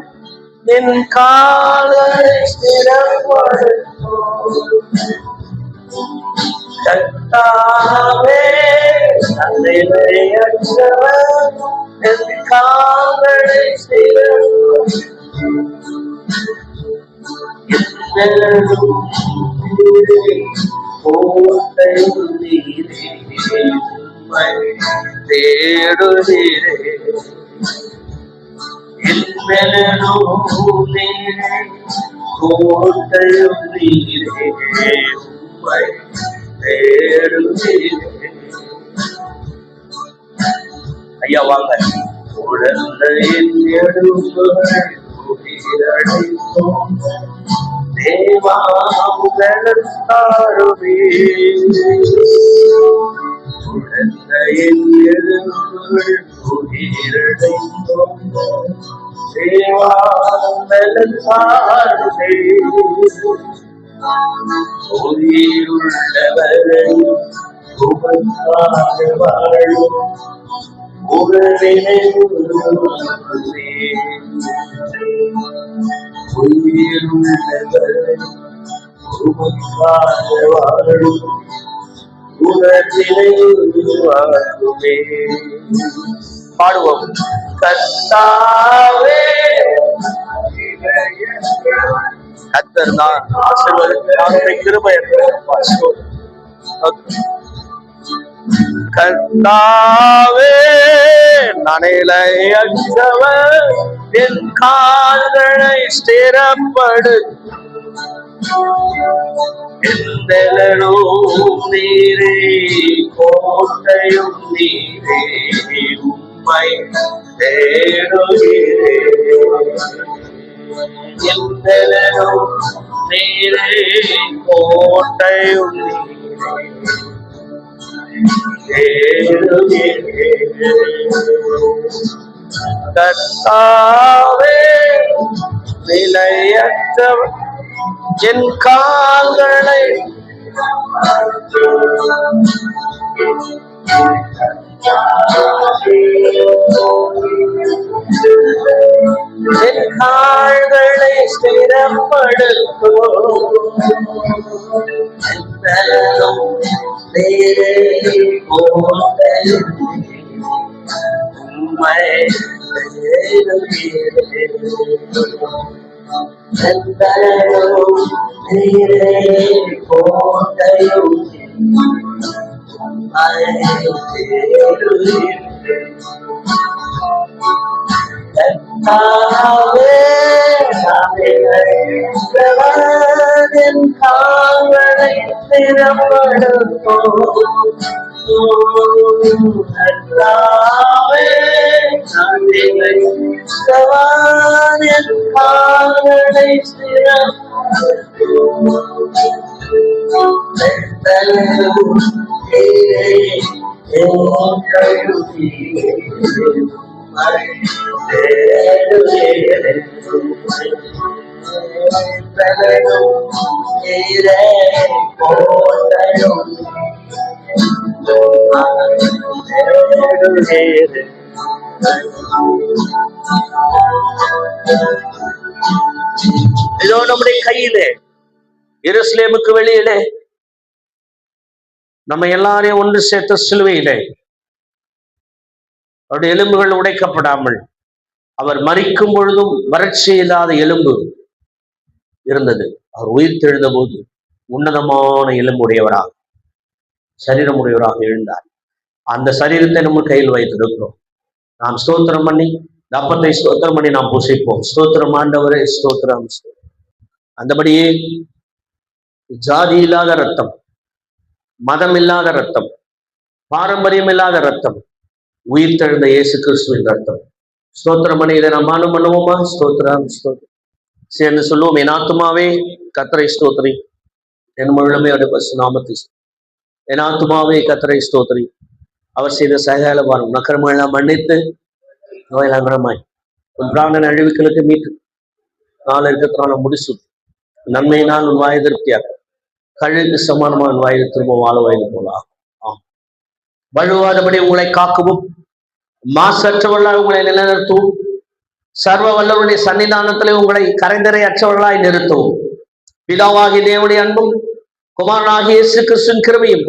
நின் கால்களை ஸ்திரப்படுத்தும். கர்த்தாவே, நான் நிலையற்றவன், நின் கால்களை ஸ்திரப்படுத்தும். கோட்டையும் தேடுகிறே கோட்டையும் நீரே உம்மை தேடுகிறே. ஐயா வாங்க. குழந்தையின் எலும்புகள் உயிரடைக்கும் தேவா உங்களுக்காருமே. குழந்தையின் எலும்புகள் உயிரடைக்கும் தேவா உங்களுக்காருமே. உயிருள்ளவரை உமக்காக வாழும் உறவினை உயிருள்ளவரை உமக்காக வாழும் உறவினை உருவாக்குமே. பாடுவோம். கர்த்தாவே கர்த்தர் தான் ஆசீர்வாதத்தை கிருபை. கர்த்தாவே நனையற்றவர் என் கால்களை ஸ்திரப்படு. நீரே கோட்டையும் நீரே உம்மை தேடுகிறே. நீரே கோட்டையும் கர்த்தாவே நிலையற்றவர் என் கால்களை என் கால்களை ஸ்திரப்படுத்தும் உம்மை கோட்டையும் கால்களை திறப்படுத்தும் கால்களை இதோ நம்முடைய கையிலே எருசலேமுக்கு வெளியிலே நம்ம எல்லாரையும் ஒன்று சேர்த்த சிலுவையிலே அவருடைய எலும்புகள் உடைக்கப்படாமல் அவர் மரிக்கும் பொழுதும் வறட்சி இல்லாத எலும்பு இருந்தது. அவர் உயிர் தெழுந்த போது உன்னதமான எலும்புடையவராக சரீரம் உடையவராக எழுந்தார். அந்த சரீரத்தை நம்ம கையில் வைத்திருக்கிறோம். நாம் ஸ்தோத்திரம் பண்ணி அப்பத்தை ஸ்தோத்திரம் பண்ணி நாம் புசிப்போம். ஸ்தோத்திரம் ஆண்டவரே, ஸ்தோத்திரம். அந்தபடியே ஜாதி இல்லாத ரத்தம், மதம் இல்லாத ரத்தம், பாரம்பரியம் இல்லாத ரத்தம், உயிர் தெழுந்த இயேசு கிறிஸ்துவின் ரத்தம். ஸ்தோத்திரம் பண்ணி இதை நாம் மானம் பண்ணுவோமா? ஸ்தோத்திரம் ஸ்தோத்திரம் சேர்ந்து சொல்லுவோம். என் ஆத்துமாவே கர்த்தரை ஸ்தோத்திரி, என் முழுமே அவருடைய பரிசுத்த நாமத்தை. என் ஆத்துமாவே கர்த்தரை ஸ்தோத்திரி, அவர் செய்த சகல பாரம் நக்கரமெல்லாம் மன்னித்து நோயெல்லாம் குணமாய் உன் பிராணன் அழிவுகளுக்கு மீட்டு நாள் இருக்கிறதுனால முடிசு நன்மையினால் உன் வாயை திருப்தியாக கழுகு சமானமான வாயில் திரும்ப வாழ வயது போலாம். வழுவாதபடி உங்களை காக்கவும் மாசற்றவர்களாய் உங்களை நிலைநிறுத்தவும் சர்வ வல்லவருடைய சன்னிதானத்திலே உங்களை கரைந்தரை அற்றவர்களாய் நிறுத்தவும் பிதாவாகிய தேவனுடைய அன்பும் குமாரனாகிய இயேசு கிறிஸ்துவின் கிருபையும்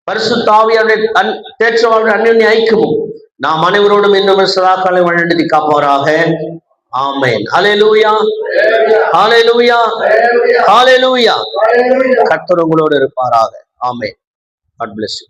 பரிசுத்த ஆவியாருடைய தேற்றவாளுடைய அந்யோன்ய ஐக்கியமும் நாம் அனைவரோடும் இன்னும் சதாகாலை வழிநடத்தி காப்பவராக. ஆமென். ஹல்லேலூயா, ஹல்லேலூயா, ஹல்லேலூயா. கர்த்தர் உங்களோடு இருப்பாராக. ஆமென். God bless you.